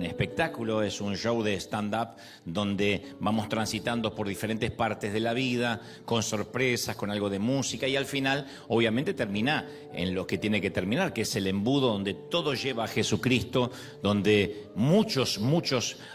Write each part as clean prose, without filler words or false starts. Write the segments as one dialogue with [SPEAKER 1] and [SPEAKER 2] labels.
[SPEAKER 1] espectáculo, es un show de stand-up donde vamos transitando por diferentes partes de la vida, con sorpresas, con algo de música, y al final, obviamente, termina en lo que tiene que terminar, que es el embudo donde todo lleva a Jesucristo, donde muchos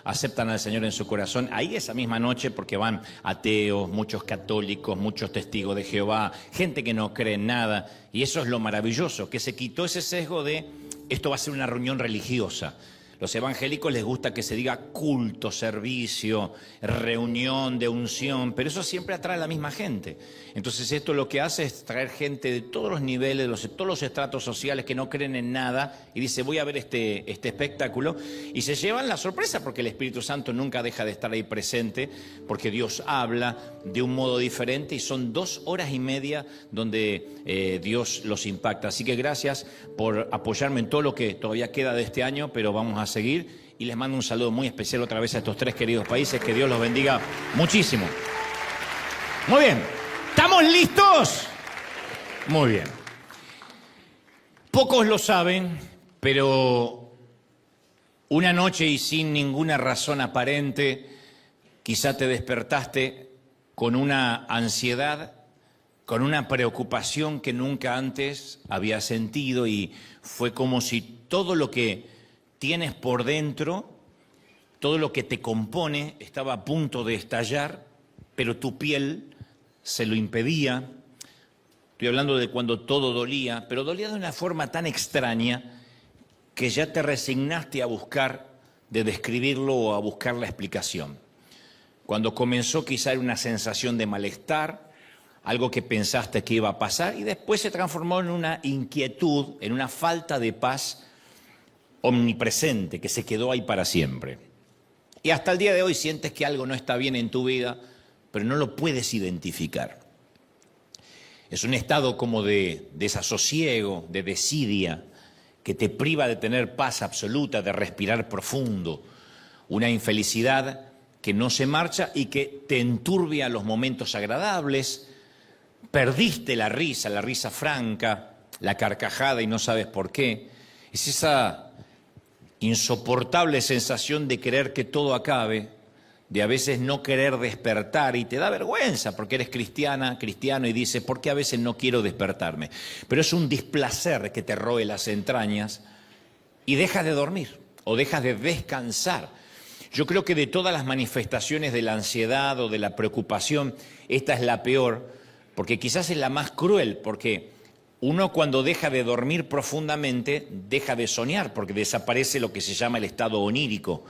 [SPEAKER 1] aceptan al Señor en su corazón. Ahí esa misma noche, porque van ateos, muchos católicos, muchos testigos de Jehová, gente que no cree en nada, y eso es lo maravilloso, que se quitó ese sesgo de esto va a ser una reunión religiosa. Los evangélicos les gusta que se diga culto, servicio, reunión de unción, pero eso siempre atrae a la misma gente. Entonces esto lo que hace es traer gente de todos los niveles, de todos los estratos sociales que no creen en nada y dice voy a ver este espectáculo, y se llevan la sorpresa porque el Espíritu Santo nunca deja de estar ahí presente, porque Dios habla de un modo diferente y son 2 horas y media donde Dios los impacta. Así que gracias por apoyarme en todo lo que todavía queda de este año, pero vamos a seguir, y les mando un saludo muy especial otra vez a estos 3 queridos países. Que Dios los bendiga muchísimo. Muy bien, ¿estamos listos? Muy bien. Pocos lo saben, pero una noche y sin ninguna razón aparente, quizá te despertaste con una ansiedad, con una preocupación que nunca antes habías sentido, y fue como si todo lo que tienes por dentro, todo lo que te compone, estaba a punto de estallar, pero tu piel se lo impedía. Estoy hablando de cuando todo dolía, pero dolía de una forma tan extraña que ya te resignaste a buscar de describirlo o a buscar la explicación. Cuando comenzó quizá era una sensación de malestar, algo que pensaste que iba a pasar, y después se transformó en una inquietud, en una falta de paz omnipresente que se quedó ahí para siempre. Y hasta el día de hoy sientes que algo no está bien en tu vida, pero no lo puedes identificar. Es un estado como de desasosiego, de desidia, que te priva de tener paz absoluta, de respirar profundo, una infelicidad que no se marcha y que te enturbia los momentos agradables. Perdiste la risa franca, la carcajada, y no sabes por qué. Es esa insoportable sensación de querer que todo acabe, de a veces no querer despertar, y te da vergüenza porque eres cristiano, y dices, ¿por qué a veces no quiero despertarme? Pero es un displacer que te roe las entrañas y dejas de dormir o dejas de descansar. Yo creo que de todas las manifestaciones de la ansiedad o de la preocupación, esta es la peor, porque quizás es la más cruel, porque uno cuando deja de dormir profundamente, deja de soñar, porque desaparece lo que se llama el estado onírico,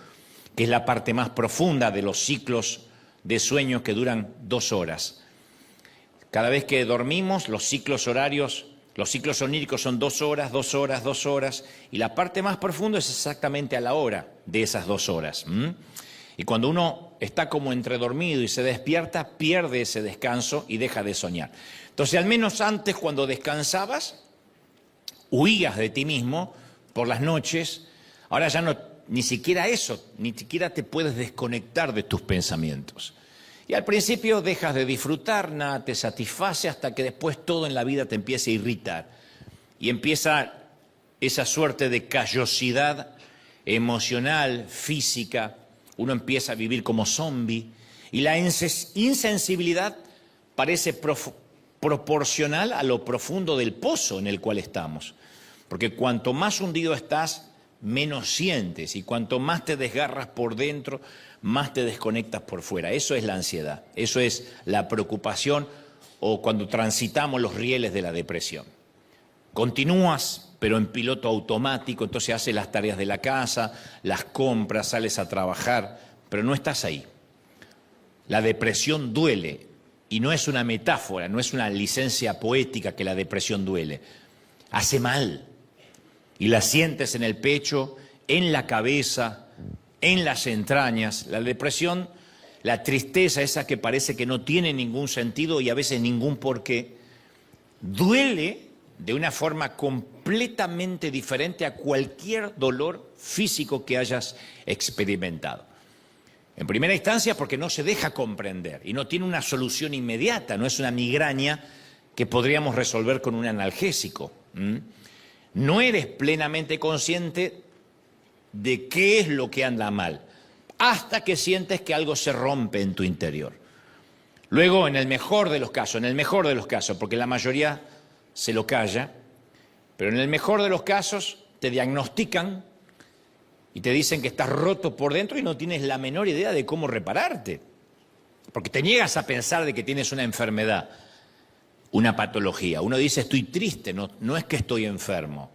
[SPEAKER 1] que es la parte más profunda de los ciclos de sueños que duran 2 horas. Cada vez que dormimos, los ciclos horarios, los ciclos oníricos son 2 horas, 2 horas, 2 horas, y la parte más profunda es exactamente a la hora de esas 2 horas. Y cuando uno está como entredormido y se despierta, pierde ese descanso y deja de soñar. Entonces, al menos antes, cuando descansabas, huías de ti mismo por las noches. Ahora ya no, ni siquiera eso, ni siquiera te puedes desconectar de tus pensamientos. Y al principio dejas de disfrutar, nada te satisface, hasta que después todo en la vida te empieza a irritar. Y empieza esa suerte de callosidad emocional, física. Uno empieza a vivir como zombie, y la insensibilidad parece proporcional a lo profundo del pozo en el cual estamos. Porque cuanto más hundido estás, menos sientes, y cuanto más te desgarras por dentro, más te desconectas por fuera. Eso es la ansiedad, eso es la preocupación, o cuando transitamos los rieles de la depresión. Continúas, pero en piloto automático, entonces haces las tareas de la casa, las compras, sales a trabajar, pero no estás ahí. La depresión duele, y no es una metáfora, no es una licencia poética que la depresión duele. Hace mal, y la sientes en el pecho, en la cabeza, en las entrañas. La depresión, la tristeza esa que parece que no tiene ningún sentido y a veces ningún porqué, duele de una forma completamente diferente a cualquier dolor físico que hayas experimentado. En primera instancia porque no se deja comprender y no tiene una solución inmediata, no es una migraña que podríamos resolver con un analgésico. No eres plenamente consciente de qué es lo que anda mal, hasta que sientes que algo se rompe en tu interior. Luego, en el mejor de los casos, porque la mayoría se lo calla, pero en el mejor de los casos te diagnostican y te dicen que estás roto por dentro y no tienes la menor idea de cómo repararte, porque te niegas a pensar de que tienes una enfermedad, una patología. Uno dice, estoy triste, no es que estoy enfermo,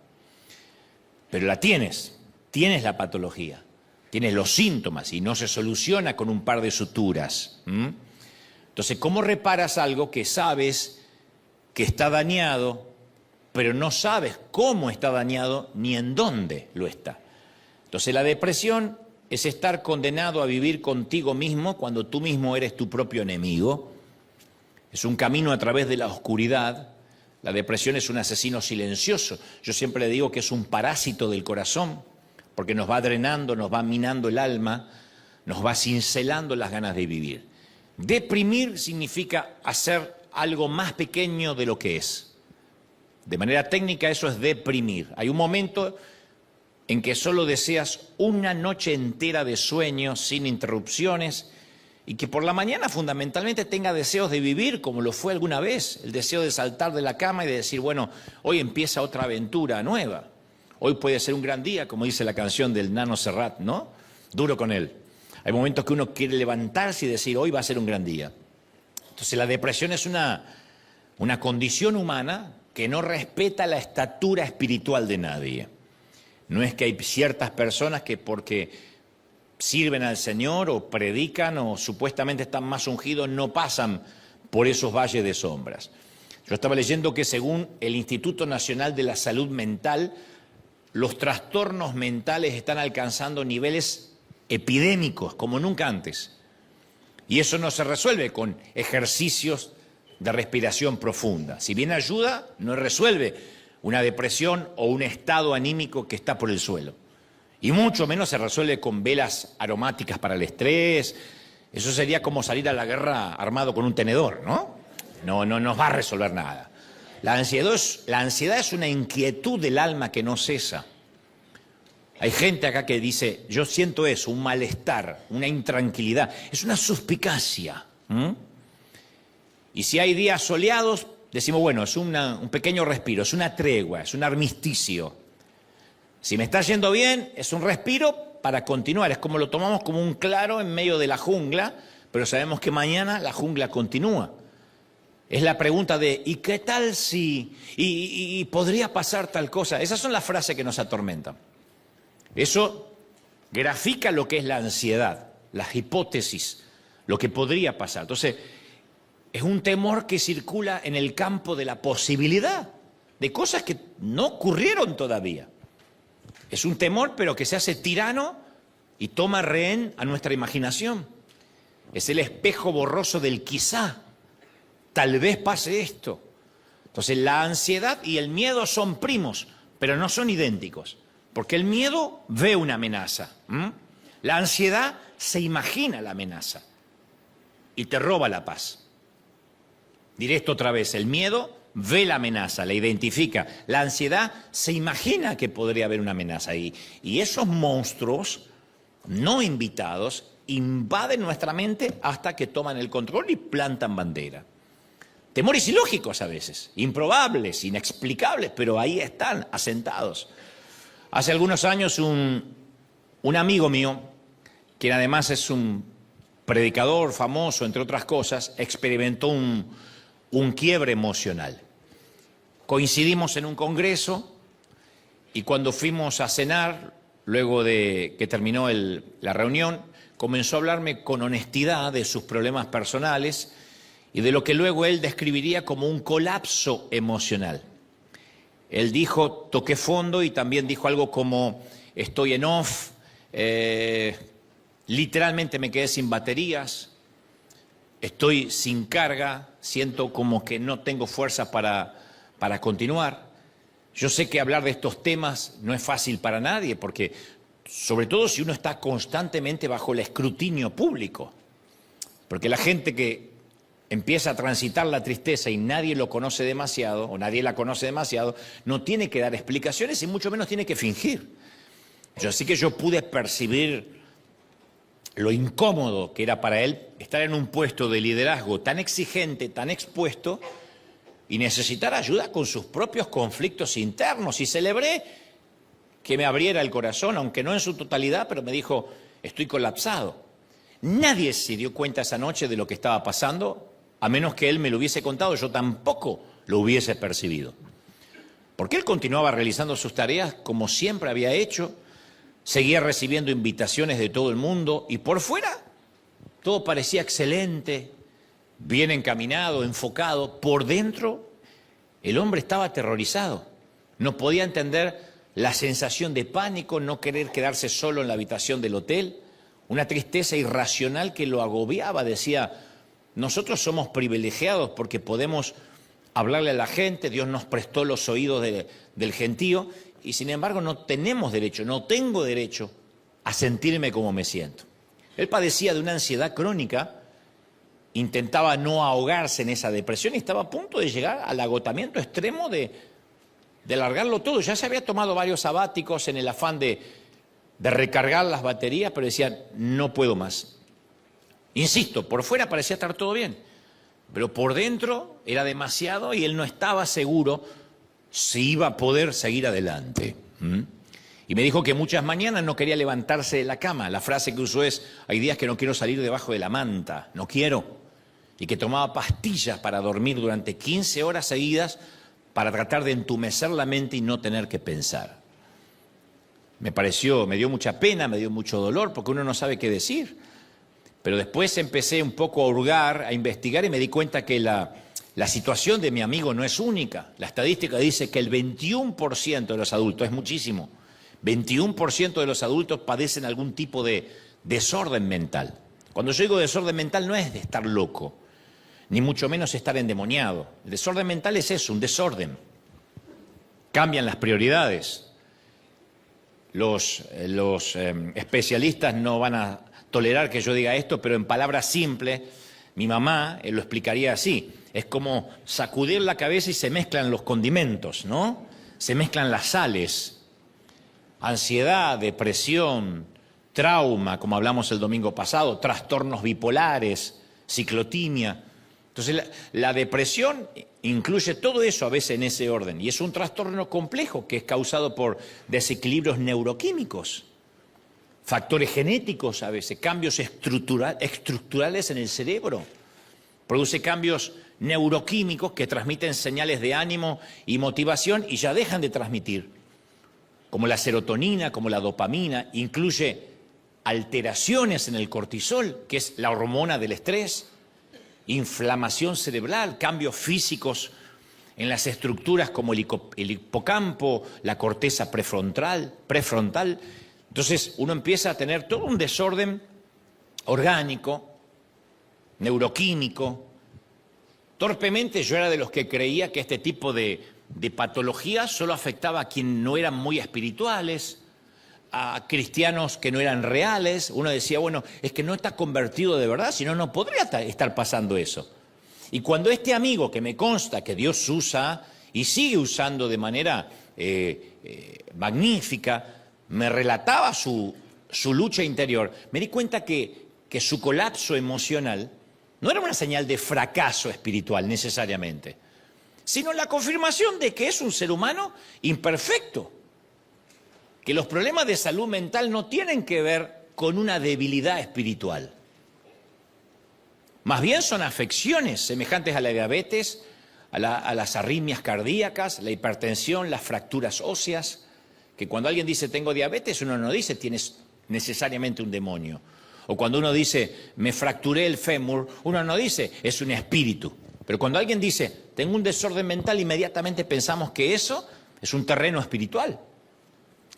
[SPEAKER 1] pero la tienes la patología, tienes los síntomas y no se soluciona con un par de suturas. Entonces, ¿cómo reparas algo que sabes que está dañado, pero no sabes cómo está dañado ni en dónde lo está? Entonces, la depresión es estar condenado a vivir contigo mismo cuando tú mismo eres tu propio enemigo. Es un camino a través de la oscuridad. La depresión es un asesino silencioso. Yo siempre le digo que es un parásito del corazón, porque nos va drenando, nos va minando el alma, nos va cincelando las ganas de vivir. Deprimir significa hacer algo más pequeño de lo que es. De manera técnica eso es deprimir. Hay un momento en que solo deseas una noche entera de sueño sin interrupciones y que por la mañana fundamentalmente tenga deseos de vivir como lo fue alguna vez, el deseo de saltar de la cama y de decir, bueno, hoy empieza otra aventura nueva. Hoy puede ser un gran día, como dice la canción del Nano Serrat, ¿no? Duro con él. Hay momentos que uno quiere levantarse y decir, hoy va a ser un gran día. Entonces la depresión es una condición humana que no respeta la estatura espiritual de nadie. No es que hay ciertas personas que porque sirven al Señor o predican o supuestamente están más ungidos no pasan por esos valles de sombras. Yo estaba leyendo que según el Instituto Nacional de la Salud Mental, los trastornos mentales están alcanzando niveles epidémicos como nunca antes. Y eso no se resuelve con ejercicios de respiración profunda. Si bien ayuda, no resuelve una depresión o un estado anímico que está por el suelo. Y mucho menos se resuelve con velas aromáticas para el estrés. Eso sería como salir a la guerra armado con un tenedor, ¿no? No nos va a resolver nada. La ansiedad es una inquietud del alma que no cesa. Hay gente acá que dice, yo siento eso, un malestar, una intranquilidad. Es una suspicacia. Y si hay días soleados, decimos, bueno, es un pequeño respiro, es una tregua, es un armisticio. Si me está yendo bien, es un respiro para continuar. Es como lo tomamos como un claro en medio de la jungla, pero sabemos que mañana la jungla continúa. Es la pregunta de, ¿y qué tal si? ¿Y podría pasar tal cosa? Esas son las frases que nos atormentan. Eso grafica lo que es la ansiedad, las hipótesis, lo que podría pasar. Entonces, es un temor que circula en el campo de la posibilidad, de cosas que no ocurrieron todavía. Es un temor, pero que se hace tirano y toma rehén a nuestra imaginación. Es el espejo borroso del quizá. Tal vez pase esto. Entonces, la ansiedad y el miedo son primos, pero no son idénticos. Porque el miedo ve una amenaza. La ansiedad se imagina la amenaza y te roba la paz. Diré esto otra vez, el miedo ve la amenaza, la identifica. La ansiedad se imagina que podría haber una amenaza y esos monstruos no invitados invaden nuestra mente hasta que toman el control y plantan bandera. Temores ilógicos a veces, improbables, inexplicables, pero ahí están, asentados. Hace algunos años un amigo mío, quien además es un predicador famoso, entre otras cosas, experimentó un quiebre emocional. Coincidimos en un congreso y cuando fuimos a cenar, luego de que terminó la reunión, comenzó a hablarme con honestidad de sus problemas personales y de lo que luego él describiría como un colapso emocional. Él dijo, toqué fondo y también dijo algo como, estoy en off, literalmente me quedé sin baterías, estoy sin carga, siento como que no tengo fuerza para continuar. Yo sé que hablar de estos temas no es fácil para nadie, porque sobre todo si uno está constantemente bajo el escrutinio público, porque la gente que empieza a transitar la tristeza y nadie lo conoce demasiado, o nadie la conoce demasiado, no tiene que dar explicaciones y mucho menos tiene que fingir. Así que yo pude percibir lo incómodo que era para él estar en un puesto de liderazgo tan exigente, tan expuesto, y necesitar ayuda con sus propios conflictos internos. Y celebré que me abriera el corazón, aunque no en su totalidad, pero me dijo, estoy colapsado. Nadie se dio cuenta esa noche de lo que estaba pasando, a menos que él me lo hubiese contado, yo tampoco lo hubiese percibido. Porque él continuaba realizando sus tareas como siempre había hecho, seguía recibiendo invitaciones de todo el mundo y por fuera todo parecía excelente, bien encaminado, enfocado. Por dentro el hombre estaba aterrorizado, no podía entender la sensación de pánico, no querer quedarse solo en la habitación del hotel, una tristeza irracional que lo agobiaba. Decía, nosotros somos privilegiados porque podemos hablarle a la gente, Dios nos prestó los oídos del gentío y sin embargo no tenemos derecho, no tengo derecho a sentirme como me siento. Él padecía de una ansiedad crónica, intentaba no ahogarse en esa depresión y estaba a punto de llegar al agotamiento extremo de largarlo todo. Ya se había tomado varios sabáticos en el afán de recargar las baterías, pero decía, no puedo más. Insisto, por fuera parecía estar todo bien, pero por dentro era demasiado y él no estaba seguro si iba a poder seguir adelante. Y me dijo que muchas mañanas no quería levantarse de la cama. La frase que usó es, hay días que no quiero salir debajo de la manta, no quiero. Y que tomaba pastillas para dormir durante 15 horas seguidas para tratar de entumecer la mente y no tener que pensar. Me dio mucha pena, me dio mucho dolor, porque uno no sabe qué decir. Pero después empecé un poco a hurgar, a investigar y me di cuenta que la situación de mi amigo no es única. La estadística dice que el 21% de los adultos, es muchísimo, 21% de los adultos padecen algún tipo de desorden mental. Cuando yo digo desorden mental no es de estar loco, ni mucho menos estar endemoniado. El desorden mental es eso, un desorden. Cambian las prioridades. Los especialistas no van a tolerar que yo diga esto, pero en palabras simples, mi mamá lo explicaría así. Es como sacudir la cabeza y se mezclan los condimentos, ¿no? Se mezclan las sales. Ansiedad, depresión, trauma, como hablamos el domingo pasado, trastornos bipolares, ciclotimia. Entonces la depresión incluye todo eso a veces en ese orden y es un trastorno complejo que es causado por desequilibrios neuroquímicos, factores genéticos a veces, cambios estructurales en el cerebro. Produce cambios neuroquímicos que transmiten señales de ánimo y motivación y ya dejan de transmitir, como la serotonina, como la dopamina. Incluye alteraciones en el cortisol, que es la hormona del estrés, inflamación cerebral, cambios físicos en las estructuras como el hipocampo, la corteza prefrontal. Entonces uno empieza a tener todo un desorden orgánico, neuroquímico. Torpemente yo era de los que creía que este tipo de patología solo afectaba a quienes no eran muy espirituales, a cristianos que no eran reales. Uno decía, bueno, es que no está convertido de verdad, si no, no podría estar pasando eso. Y cuando este amigo, que me consta que Dios usa y sigue usando de manera magnífica, me relataba su lucha interior, me di cuenta que su colapso emocional no era una señal de fracaso espiritual necesariamente, sino la confirmación de que es un ser humano imperfecto, que los problemas de salud mental no tienen que ver con una debilidad espiritual. Más bien son afecciones semejantes a la diabetes, a las arritmias cardíacas, la hipertensión, las fracturas óseas, que cuando alguien dice tengo diabetes, uno no dice tienes necesariamente un demonio. O cuando uno dice me fracturé el fémur, uno no dice es un espíritu. Pero cuando alguien dice tengo un desorden mental, inmediatamente pensamos que eso es un terreno espiritual.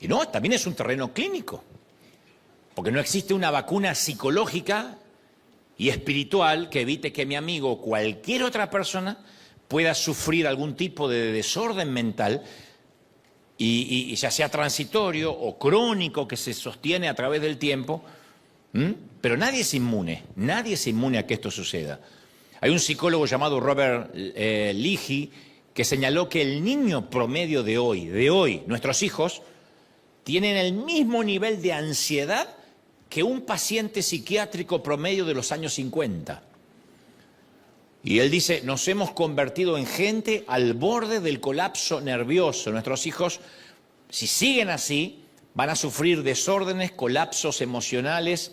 [SPEAKER 1] Y no, también es un terreno clínico, porque no existe una vacuna psicológica y espiritual que evite que mi amigo o cualquier otra persona pueda sufrir algún tipo de desorden mental y ya sea transitorio o crónico que se sostiene a través del tiempo, pero nadie es inmune a que esto suceda. Hay un psicólogo llamado Robert Leahy que señaló que el niño promedio de hoy, nuestros hijos, tienen el mismo nivel de ansiedad que un paciente psiquiátrico promedio de los años 50. Y él dice, nos hemos convertido en gente al borde del colapso nervioso. Nuestros hijos, si siguen así, van a sufrir desórdenes, colapsos emocionales,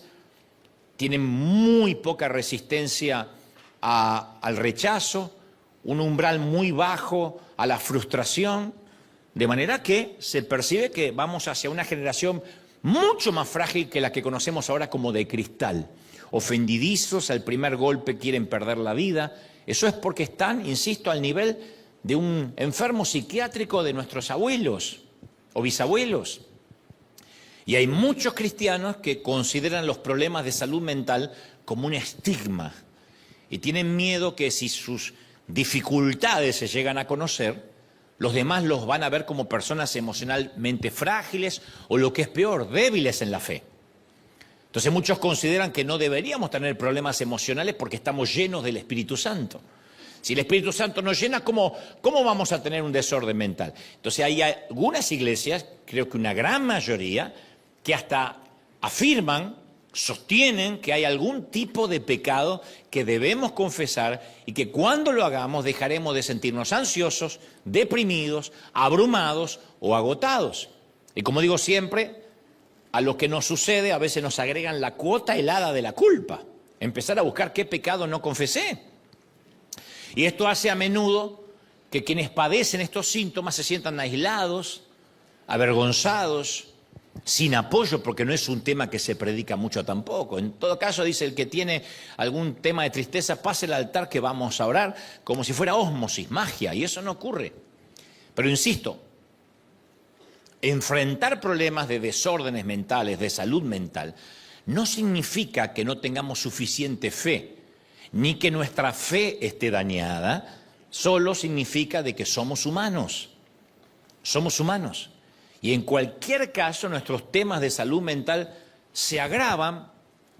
[SPEAKER 1] tienen muy poca resistencia al rechazo, un umbral muy bajo a la frustración, de manera que se percibe que vamos hacia una generación mucho más frágil que la que conocemos ahora como de cristal. Ofendidizos, al primer golpe quieren perder la vida. Eso es porque están, insisto, al nivel de un enfermo psiquiátrico de nuestros abuelos o bisabuelos. Y hay muchos cristianos que consideran los problemas de salud mental como un estigma y tienen miedo que si sus dificultades se llegan a conocer, los demás los van a ver como personas emocionalmente frágiles o, lo que es peor, débiles en la fe. Entonces muchos consideran que no deberíamos tener problemas emocionales porque estamos llenos del Espíritu Santo. Si el Espíritu Santo nos llena, ¿cómo vamos a tener un desorden mental? Entonces hay algunas iglesias, creo que una gran mayoría, que hasta afirman, sostienen que hay algún tipo de pecado que debemos confesar y que cuando lo hagamos dejaremos de sentirnos ansiosos, deprimidos, abrumados o agotados. Y como digo siempre, a lo que nos sucede a veces nos agregan la cuota helada de la culpa. Empezar a buscar qué pecado no confesé. Y esto hace a menudo que quienes padecen estos síntomas se sientan aislados, avergonzados, sin apoyo, porque no es un tema que se predica mucho tampoco. En todo caso, dice el que tiene algún tema de tristeza, pase al altar que vamos a orar, como si fuera ósmosis, magia, y eso no ocurre. Pero insisto, enfrentar problemas de desórdenes mentales, de salud mental, no significa que no tengamos suficiente fe, ni que nuestra fe esté dañada, solo significa de que somos humanos. Somos humanos. Y en cualquier caso, nuestros temas de salud mental se agravan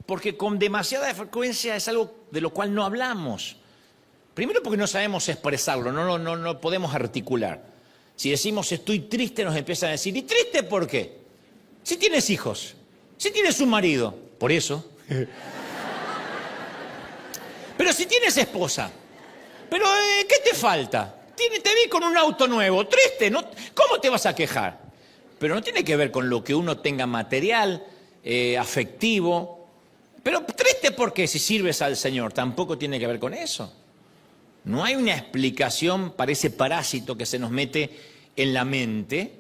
[SPEAKER 1] porque con demasiada frecuencia es algo de lo cual no hablamos. Primero porque no sabemos expresarlo, no podemos articular. Si decimos estoy triste, nos empiezan a decir, ¿y triste por qué? Si tienes hijos, si tienes un marido, por eso. Pero si tienes esposa, pero ¿qué te falta? Te vi con un auto nuevo, triste, ¿no? ¿Cómo te vas a quejar? Pero no tiene que ver con lo que uno tenga material, afectivo. Pero triste porque si sirves al Señor, tampoco tiene que ver con eso. No hay una explicación para ese parásito que se nos mete en la mente.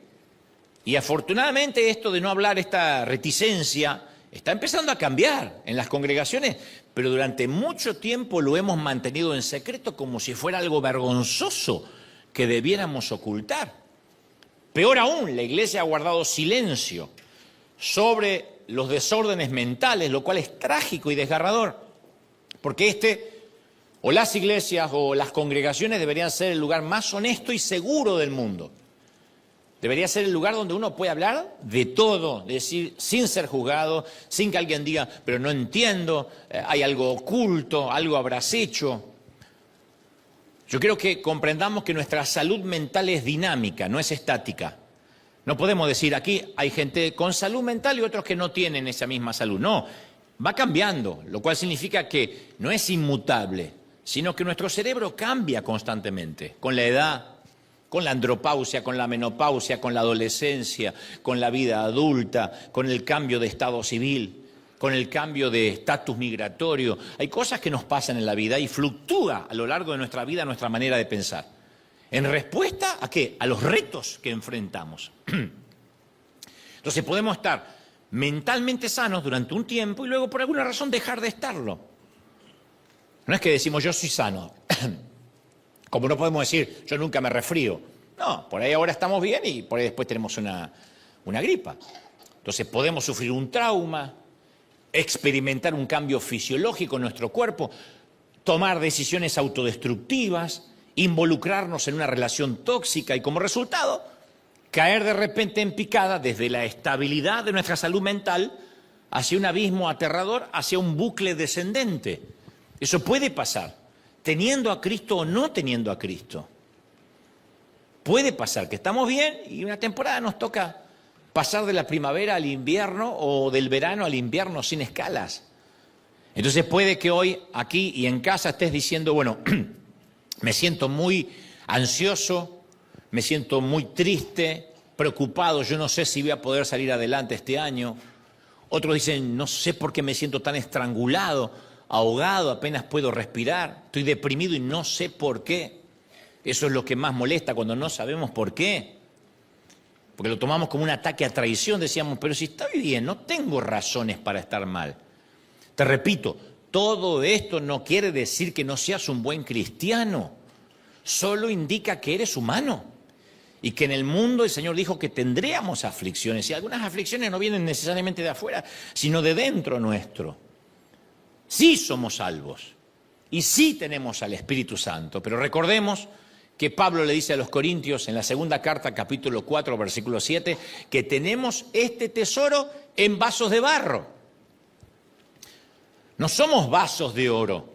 [SPEAKER 1] Y afortunadamente esto de no hablar, esta reticencia, está empezando a cambiar en las congregaciones, pero durante mucho tiempo lo hemos mantenido en secreto como si fuera algo vergonzoso que debiéramos ocultar. Peor aún, la Iglesia ha guardado silencio sobre los desórdenes mentales, lo cual es trágico y desgarrador, porque o las iglesias o las congregaciones deberían ser el lugar más honesto y seguro del mundo. Debería ser el lugar donde uno puede hablar de todo, decir, sin ser juzgado, sin que alguien diga, pero no entiendo, hay algo oculto, algo habrás hecho. Yo quiero que comprendamos que nuestra salud mental es dinámica, no es estática. No podemos decir aquí hay gente con salud mental y otros que no tienen esa misma salud. No, va cambiando, lo cual significa que no es inmutable, sino que nuestro cerebro cambia constantemente, con la edad, con la andropausia, con la menopausia, con la adolescencia, con la vida adulta, con el cambio de estado civil, con el cambio de estatus migratorio. Hay cosas que nos pasan en la vida y fluctúa a lo largo de nuestra vida nuestra manera de pensar. ¿En respuesta a qué? A los retos que enfrentamos. Entonces podemos estar mentalmente sanos durante un tiempo y luego por alguna razón dejar de estarlo. No es que decimos yo soy sano, como no podemos decir yo nunca me resfrío. No, por ahí ahora estamos bien y por ahí después tenemos una gripa. Entonces podemos sufrir un trauma, experimentar un cambio fisiológico en nuestro cuerpo, tomar decisiones autodestructivas, involucrarnos en una relación tóxica y como resultado caer de repente en picada desde la estabilidad de nuestra salud mental hacia un abismo aterrador, hacia un bucle descendente. Eso puede pasar, teniendo a Cristo o no teniendo a Cristo. Puede pasar que estamos bien y una temporada nos toca pasar de la primavera al invierno o del verano al invierno sin escalas. Entonces puede que hoy aquí y en casa estés diciendo, bueno, me siento muy ansioso, me siento muy triste, preocupado, yo no sé si voy a poder salir adelante este año. Otros dicen, no sé por qué me siento tan estrangulado, ahogado, apenas puedo respirar, estoy deprimido y no sé por qué. Eso es lo que más molesta cuando no sabemos por qué. Porque lo tomamos como un ataque a traición, decíamos, pero si estoy bien, no tengo razones para estar mal. Te repito, todo esto no quiere decir que no seas un buen cristiano, solo indica que eres humano y que en el mundo el Señor dijo que tendríamos aflicciones, y algunas aflicciones no vienen necesariamente de afuera, sino de dentro nuestro. Sí somos salvos y sí tenemos al Espíritu Santo, pero recordemos que Pablo le dice a los Corintios en la segunda carta, capítulo 4, versículo 7, que tenemos este tesoro en vasos de barro. No somos vasos de oro,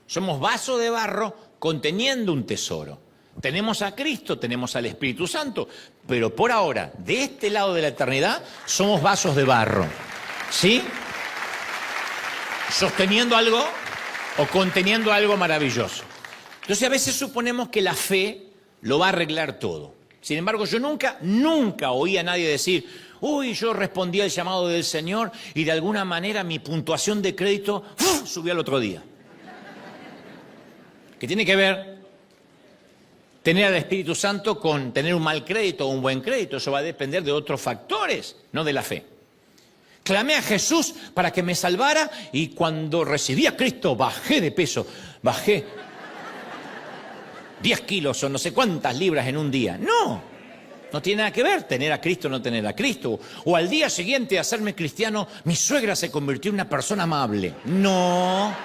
[SPEAKER 1] somos vasos de barro conteniendo un tesoro. Tenemos a Cristo, tenemos al Espíritu Santo, pero por ahora, de este lado de la eternidad, somos vasos de barro. ¿Sí? Sosteniendo algo o conteniendo algo maravilloso. Entonces a veces suponemos que la fe lo va a arreglar todo. Sin embargo, yo nunca oí a nadie decir, uy, yo respondí al llamado del Señor y de alguna manera mi puntuación de crédito subió al otro día. ¿Qué tiene que ver tener al Espíritu Santo con tener un mal crédito o un buen crédito? Eso va a depender de otros factores, no de la fe. Clamé a Jesús para que me salvara y cuando recibí a Cristo bajé de peso, bajé 10 kilos o no sé cuántas libras en un día. No tiene nada que ver tener a Cristo o no tener a Cristo. O al día siguiente de hacerme cristiano, mi suegra se convirtió en una persona amable. No.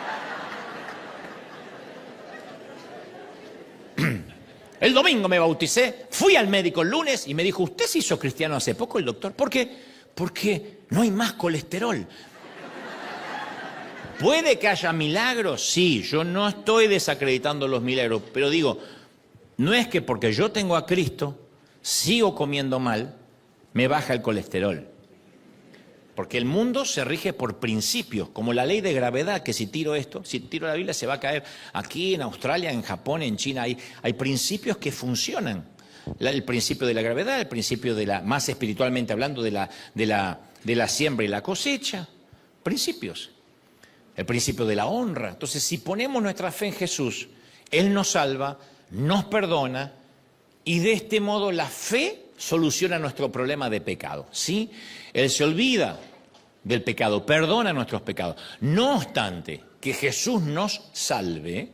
[SPEAKER 1] El domingo me bauticé, fui al médico el lunes y me dijo, ¿usted se hizo cristiano hace poco, el doctor? ¿Por qué? Porque no hay más colesterol. ¿Puede que haya milagros? Sí, yo no estoy desacreditando los milagros, pero digo, no es que porque yo tengo a Cristo, sigo comiendo mal, me baja el colesterol. Porque el mundo se rige por principios, como la ley de gravedad, que si tiro la Biblia se va a caer. Aquí en Australia, en Japón, en China, hay principios que funcionan. El principio de la gravedad, el principio de más espiritualmente hablando, de la siembra y la cosecha. Principios. El principio de la honra. Entonces, si ponemos nuestra fe en Jesús, Él nos salva, nos perdona, y de este modo la fe soluciona nuestro problema de pecado, ¿sí? Él se olvida del pecado, perdona nuestros pecados. No obstante, que Jesús nos salve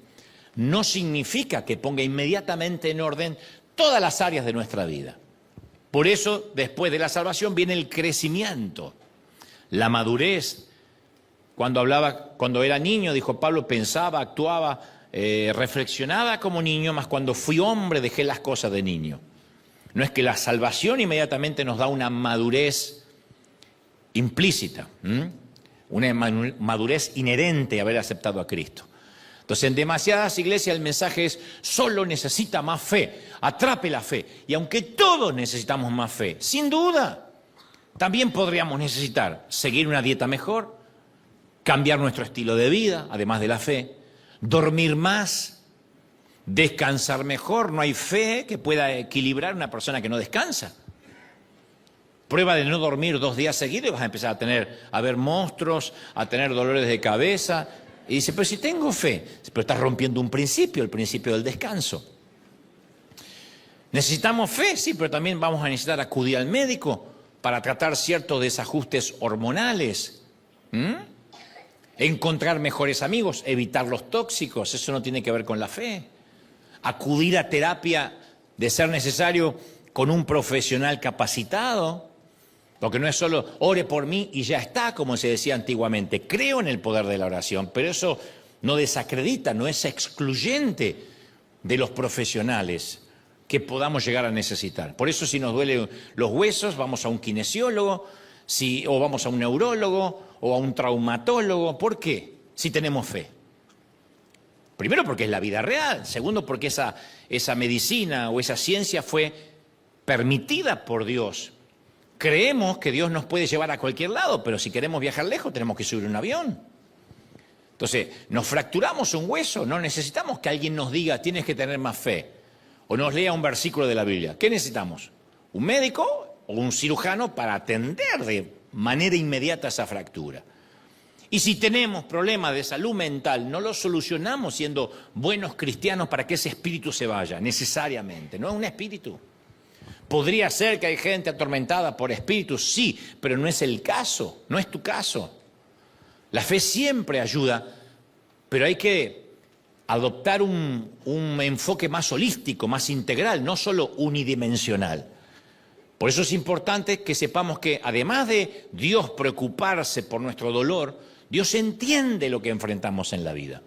[SPEAKER 1] no significa que ponga inmediatamente en orden todas las áreas de nuestra vida. Por eso, después de la salvación viene el crecimiento, la madurez. Cuando era niño, dijo Pablo, pensaba, actuaba, reflexionaba como niño, mas cuando fui hombre dejé las cosas de niño. No es que la salvación inmediatamente nos da una madurez implícita, una madurez inherente a haber aceptado a Cristo. Entonces, en demasiadas iglesias el mensaje es, solo necesita más fe, atrape la fe. Y aunque todos necesitamos más fe, sin duda, también podríamos necesitar seguir una dieta mejor, cambiar nuestro estilo de vida, además de la fe, dormir más, descansar mejor. No hay fe que pueda equilibrar a una persona que no descansa. Prueba de no dormir 2 días seguidos y vas a empezar a ver monstruos, a tener dolores de cabeza. Y dice, pero si tengo fe, pero estás rompiendo un principio, el principio del descanso. ¿Necesitamos fe? Sí, pero también vamos a necesitar acudir al médico para tratar ciertos desajustes hormonales. Encontrar mejores amigos, evitar los tóxicos, eso no tiene que ver con la fe. Acudir a terapia, de ser necesario, con un profesional capacitado, porque no es solo ore por mí y ya está, como se decía antiguamente. Creo en el poder de la oración, pero eso no desacredita, no es excluyente de los profesionales que podamos llegar a necesitar. Por eso si nos duelen los huesos, vamos a un kinesiólogo, o vamos a un neurólogo, o a un traumatólogo. ¿Por qué? Si tenemos fe. Primero porque es la vida real. Segundo porque esa medicina o esa ciencia fue permitida por Dios Creemos que Dios nos puede llevar a cualquier lado, pero si queremos viajar lejos tenemos que subir un avión. Entonces, nos fracturamos un hueso, no necesitamos que alguien nos diga tienes que tener más fe o nos lea un versículo de la Biblia. ¿Qué necesitamos? ¿Un médico o un cirujano para atender de manera inmediata esa fractura? Y si tenemos problemas de salud mental, no los solucionamos siendo buenos cristianos para que ese espíritu se vaya, necesariamente. No es un espíritu. Podría ser que hay gente atormentada por espíritus, sí, pero no es el caso, no es tu caso. La fe siempre ayuda, pero hay que adoptar un enfoque más holístico, más integral, no solo unidimensional. Por eso es importante que sepamos que además de Dios preocuparse por nuestro dolor, Dios entiende lo que enfrentamos en la vida.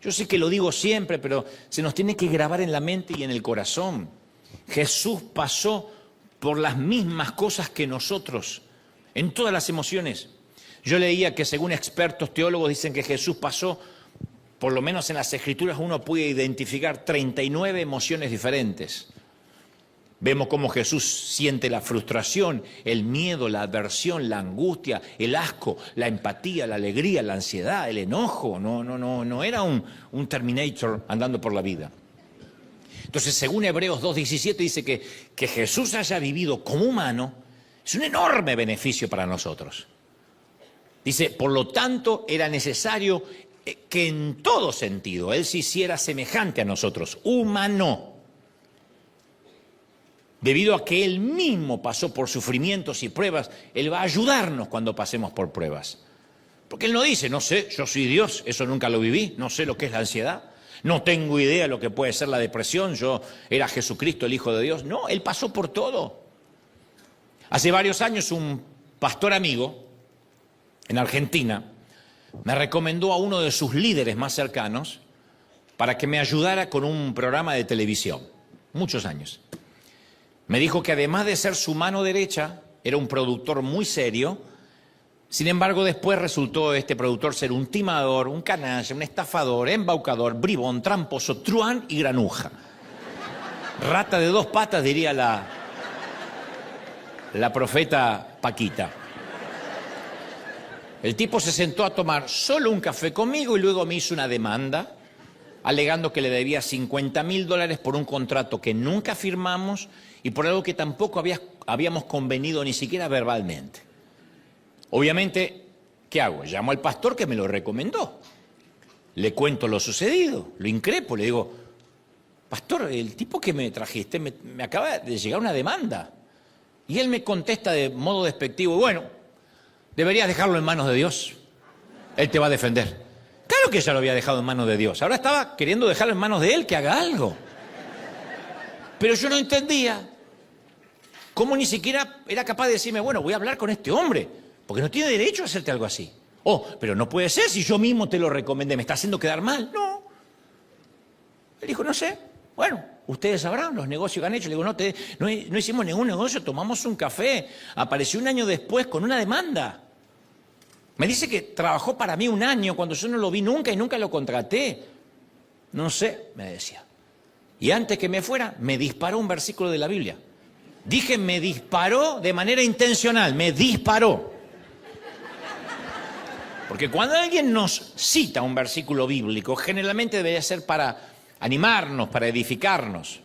[SPEAKER 1] Yo sé que lo digo siempre, pero se nos tiene que grabar en la mente y en el corazón. Jesús pasó por las mismas cosas que nosotros, en todas las emociones. Yo leía que según expertos teólogos dicen que Jesús pasó, por lo menos en las Escrituras uno puede identificar 39 emociones diferentes. Vemos cómo Jesús siente la frustración, el miedo, la aversión, la angustia, el asco, la empatía, la alegría, la ansiedad, el enojo. No era un Terminator andando por la vida. Entonces, según Hebreos 2:17 dice que Jesús haya vivido como humano es un enorme beneficio para nosotros. Dice, por lo tanto, era necesario que en todo sentido Él se hiciera semejante a nosotros, humano. Debido a que Él mismo pasó por sufrimientos y pruebas, Él va a ayudarnos cuando pasemos por pruebas. Porque Él no dice, no sé, yo soy Dios, eso nunca lo viví, no sé lo que es la ansiedad, no tengo idea de lo que puede ser la depresión, yo era Jesucristo, el Hijo de Dios. No, Él pasó por todo. Hace varios años un pastor amigo en Argentina me recomendó a uno de sus líderes más cercanos para que me ayudara con un programa de televisión, muchos años. Me dijo que además de ser su mano derecha, era un productor muy serio. Sin embargo, después resultó este productor ser un timador, un canalla, un estafador, embaucador, bribón, tramposo, truán y granuja. Rata de dos patas, diría la profeta Paquita. El tipo se sentó a tomar solo un café conmigo y luego me hizo una demanda, alegando que le debía $50,000 por un contrato que nunca firmamos y por algo que tampoco habíamos convenido ni siquiera verbalmente. Obviamente, ¿qué hago? Llamo al pastor que me lo recomendó. Le cuento lo sucedido, lo increpo, le digo, pastor, el tipo que me trajiste me acaba de llegar una demanda. Y él me contesta de modo despectivo, bueno, deberías dejarlo en manos de Dios. Él te va a defender. Claro que ya lo había dejado en manos de Dios. Ahora estaba queriendo dejarlo en manos de Él, que haga algo. Pero yo no entendía cómo ni siquiera era capaz de decirme, bueno, voy a hablar con este hombre, porque no tiene derecho a hacerte algo así. Oh, pero no puede ser si yo mismo te lo recomendé, me está haciendo quedar mal. No. Él dijo, no sé, bueno, ustedes sabrán los negocios que han hecho. Le digo, no hicimos ningún negocio, tomamos un café. Apareció un año después con una demanda. Me dice que trabajó para mí un año cuando yo no lo vi nunca y nunca lo contraté. No sé, me decía. Y antes que me fuera, me disparó un versículo de la Biblia. Dije, me disparó de manera intencional, me disparó. Porque cuando alguien nos cita un versículo bíblico, generalmente debería ser para animarnos, para edificarnos.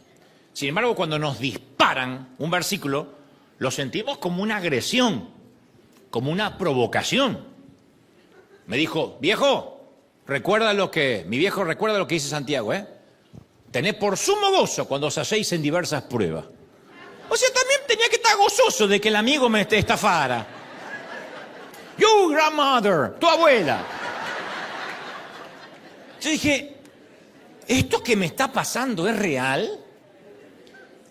[SPEAKER 1] Sin embargo, cuando nos disparan un versículo, lo sentimos como una agresión, como una provocación. Me dijo, mi viejo recuerda lo que dice Santiago, tened por sumo gozo cuando os halléis en diversas pruebas. O sea, también tenía que estar gozoso de que el amigo me estafara. You grandmother, tu abuela. Yo dije, ¿esto que me está pasando es real?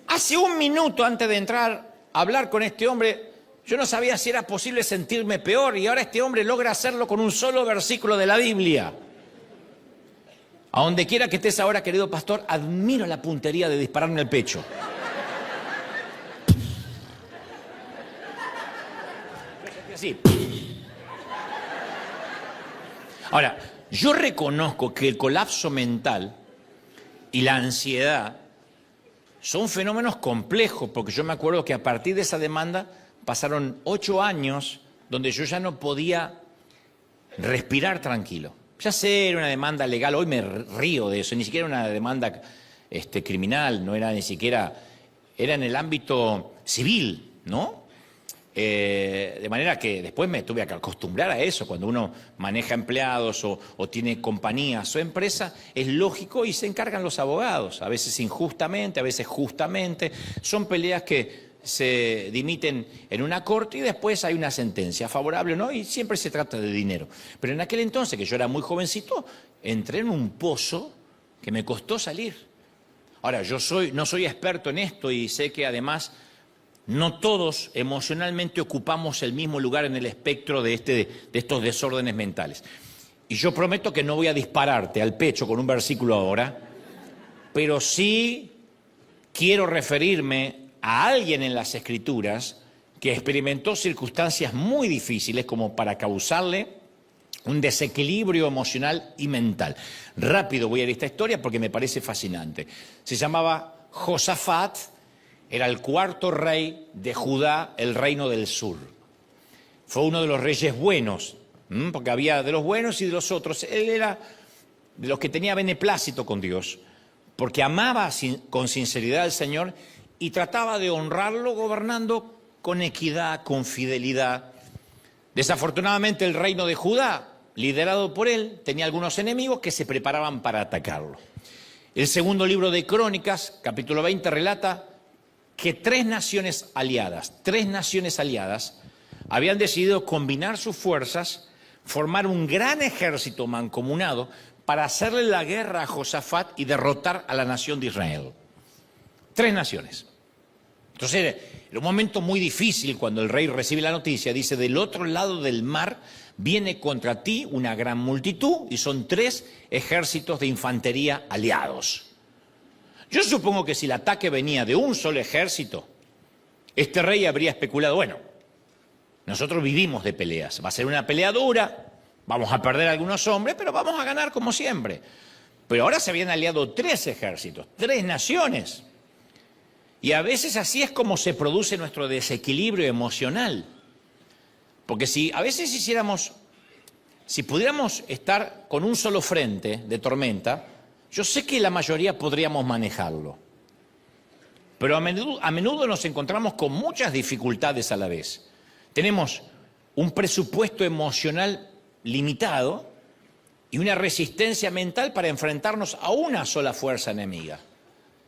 [SPEAKER 1] Hace un minuto antes de entrar a hablar con este hombre, yo no sabía si era posible sentirme peor y ahora este hombre logra hacerlo con un solo versículo de la Biblia. A donde quiera que estés ahora, querido pastor, admiro la puntería de dispararme al pecho. Así. Ahora, yo reconozco que el colapso mental y la ansiedad son fenómenos complejos, porque yo me acuerdo que a partir de esa demanda pasaron 8 años donde yo ya no podía respirar tranquilo. Ya sé, era una demanda legal, hoy me río de eso, ni siquiera una demanda criminal, no era ni siquiera, era en el ámbito civil, ¿no? De manera que después me tuve que acostumbrar a eso. Cuando uno maneja empleados o tiene compañías o empresas, es lógico y se encargan los abogados, a veces injustamente, a veces justamente. Son peleas que se dimiten en una corte y después hay una sentencia favorable, ¿no? Y siempre se trata de dinero. Pero en aquel entonces, que yo era muy jovencito, entré en un pozo que me costó salir. Ahora, yo no soy experto en esto y sé que además no todos emocionalmente ocupamos el mismo lugar en el espectro de estos desórdenes mentales. Y yo prometo que no voy a dispararte al pecho con un versículo ahora, pero sí quiero referirme a alguien en las Escrituras que experimentó circunstancias muy difíciles como para causarle un desequilibrio emocional y mental. Rápido voy a ir a esta historia porque me parece fascinante. Se llamaba Josafat, era el 4.º rey de Judá, el reino del sur. Fue uno de los reyes buenos, porque había de los buenos y de los otros. Él era de los que tenía beneplácito con Dios, porque amaba con sinceridad al Señor y trataba de honrarlo gobernando con equidad, con fidelidad. Desafortunadamente el reino de Judá, liderado por él, tenía algunos enemigos que se preparaban para atacarlo. El segundo libro de Crónicas, capítulo 20, relata que tres naciones aliadas, habían decidido combinar sus fuerzas, formar un gran ejército mancomunado para hacerle la guerra a Josafat y derrotar a la nación de Israel. 3 naciones. Entonces, era un momento muy difícil cuando el rey recibe la noticia. Dice, del otro lado del mar viene contra ti una gran multitud y son 3 ejércitos de infantería aliados. Yo supongo que si el ataque venía de un solo ejército, este rey habría especulado, bueno, nosotros vivimos de peleas, va a ser una pelea dura, vamos a perder algunos hombres, pero vamos a ganar como siempre. Pero ahora se habían aliado 3 ejércitos, 3 naciones. Y a veces así es como se produce nuestro desequilibrio emocional. Porque si pudiéramos estar con un solo frente de tormenta, yo sé que la mayoría podríamos manejarlo. Pero a menudo nos encontramos con muchas dificultades a la vez. Tenemos un presupuesto emocional limitado y una resistencia mental para enfrentarnos a una sola fuerza enemiga.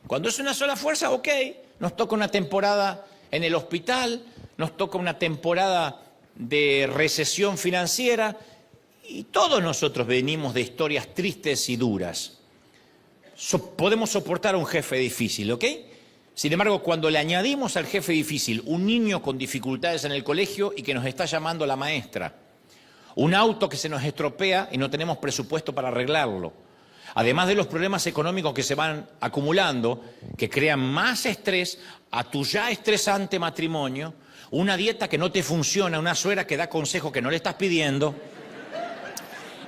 [SPEAKER 1] Cuando es una sola fuerza, ok, nos toca una temporada en el hospital, nos toca una temporada de recesión financiera y todos nosotros venimos de historias tristes y duras. Podemos soportar a un jefe difícil, ¿ok? Sin embargo, cuando le añadimos al jefe difícil un niño con dificultades en el colegio y que nos está llamando la maestra, un auto que se nos estropea y no tenemos presupuesto para arreglarlo, además de los problemas económicos que se van acumulando, que crean más estrés a tu ya estresante matrimonio, una dieta que no te funciona, una suegra que da consejos que no le estás pidiendo,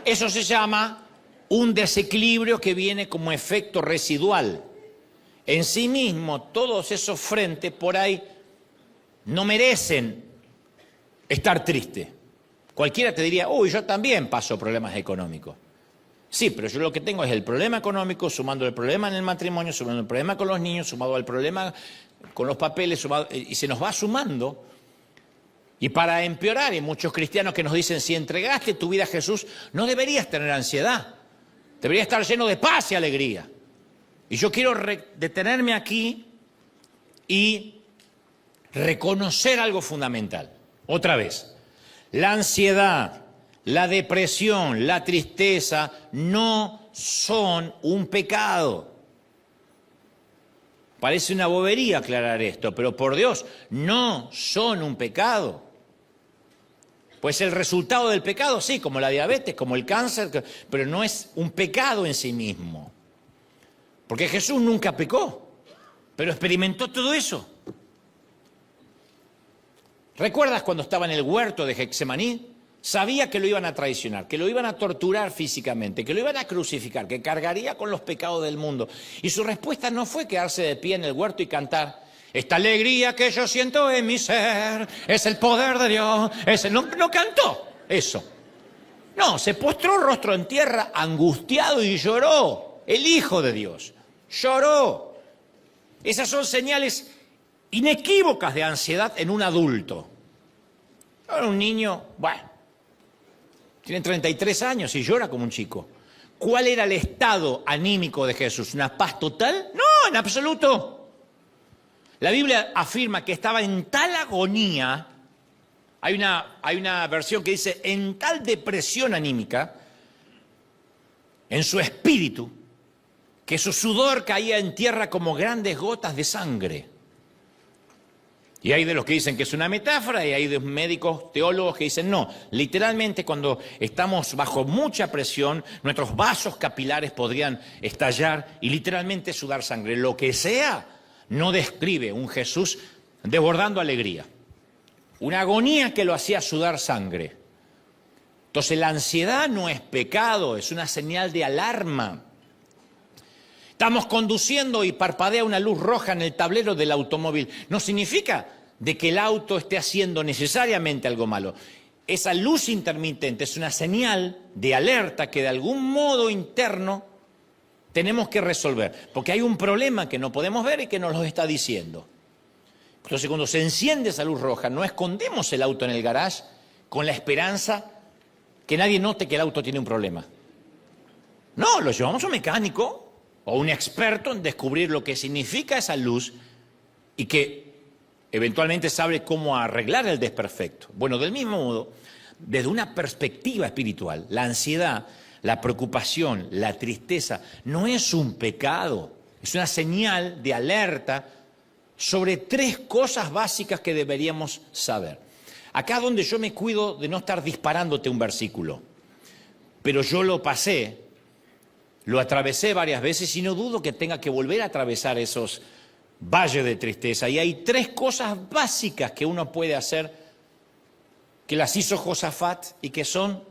[SPEAKER 1] eso se llama un desequilibrio que viene como efecto residual. En sí mismo, todos esos frentes por ahí no merecen estar tristes. Cualquiera te diría, uy, yo también paso problemas económicos. Sí, pero yo lo que tengo es el problema económico, sumando el problema en el matrimonio, sumando el problema con los niños, sumado al problema con los papeles, y se nos va sumando. Y para empeorar, hay muchos cristianos que nos dicen, si entregaste tu vida a Jesús, no deberías tener ansiedad, deberías estar lleno de paz y alegría. Y yo quiero detenerme aquí y reconocer algo fundamental. Otra vez, la ansiedad, la depresión, la tristeza no son un pecado. Parece una bobería aclarar esto, pero por Dios, no son un pecado. Pues el resultado del pecado, sí, como la diabetes, como el cáncer, pero no es un pecado en sí mismo. Porque Jesús nunca pecó, pero experimentó todo eso. ¿Recuerdas cuando estaba en el huerto de Getsemaní? Sabía que lo iban a traicionar, que lo iban a torturar físicamente, que lo iban a crucificar, que cargaría con los pecados del mundo. Y su respuesta no fue quedarse de pie en el huerto y cantar, Esta alegría que yo siento en mi ser es el poder de Dios. No cantó eso. No, se postró rostro en tierra, angustiado, y lloró. El Hijo de Dios lloró. Esas son señales inequívocas de ansiedad en un adulto. Ahora un niño, bueno, tiene 33 años y llora como un chico. ¿Cuál era el estado anímico de Jesús? ¿Una paz total? No, en absoluto. La Biblia afirma que estaba en tal agonía, hay una versión que dice, en tal depresión anímica, en su espíritu, que su sudor caía en tierra como grandes gotas de sangre. Y hay de los que dicen que es una metáfora, y hay de médicos, teólogos que dicen no. Literalmente, cuando estamos bajo mucha presión, nuestros vasos capilares podrían estallar y literalmente sudar sangre. Lo que sea, no describe un Jesús desbordando alegría. Una agonía que lo hacía sudar sangre. Entonces la ansiedad no es pecado, es una señal de alarma. Estamos conduciendo y parpadea una luz roja en el tablero del automóvil. No significa de que el auto esté haciendo necesariamente algo malo. Esa luz intermitente es una señal de alerta que de algún modo interno tenemos que resolver. Porque hay un problema que no podemos ver y que nos lo está diciendo. Entonces cuando se enciende esa luz roja, no escondemos el auto en el garage con la esperanza que nadie note que el auto tiene un problema. No, lo llevamos a un mecánico o un experto en descubrir lo que significa esa luz y que eventualmente sabe cómo arreglar el desperfecto. Bueno, del mismo modo, desde una perspectiva espiritual, la ansiedad, la preocupación, la tristeza, no es un pecado, es una señal de alerta sobre tres cosas básicas que deberíamos saber. Acá donde yo me cuido de no estar disparándote un versículo, pero yo lo pasé, lo atravesé varias veces y no dudo que tenga que volver a atravesar esos valles de tristeza. Y hay tres cosas básicas que uno puede hacer, que las hizo Josafat y que son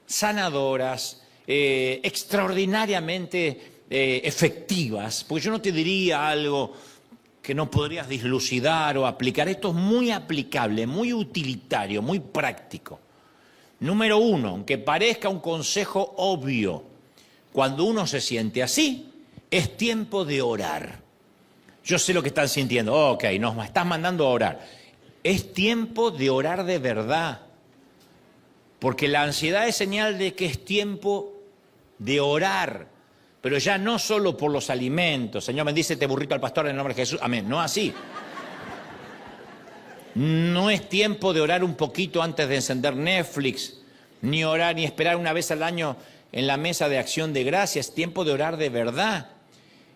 [SPEAKER 1] sanadoras, extraordinariamente efectivas. Porque yo no te diría algo que no podrías dilucidar o aplicar. Esto es muy aplicable, muy utilitario, muy práctico. Número uno, aunque parezca un consejo obvio, cuando uno se siente así, es tiempo de orar. Yo sé lo que están sintiendo. Ok, nos estás mandando a orar. Es tiempo de orar de verdad. Porque la ansiedad es señal de que es tiempo de orar. Pero ya no solo por los alimentos. Señor, bendice este burrito al pastor en el nombre de Jesús. Amén. No así. No es tiempo de orar un poquito antes de encender Netflix. Ni orar, ni esperar una vez al año en la mesa de acción de gracias. Es tiempo de orar de verdad.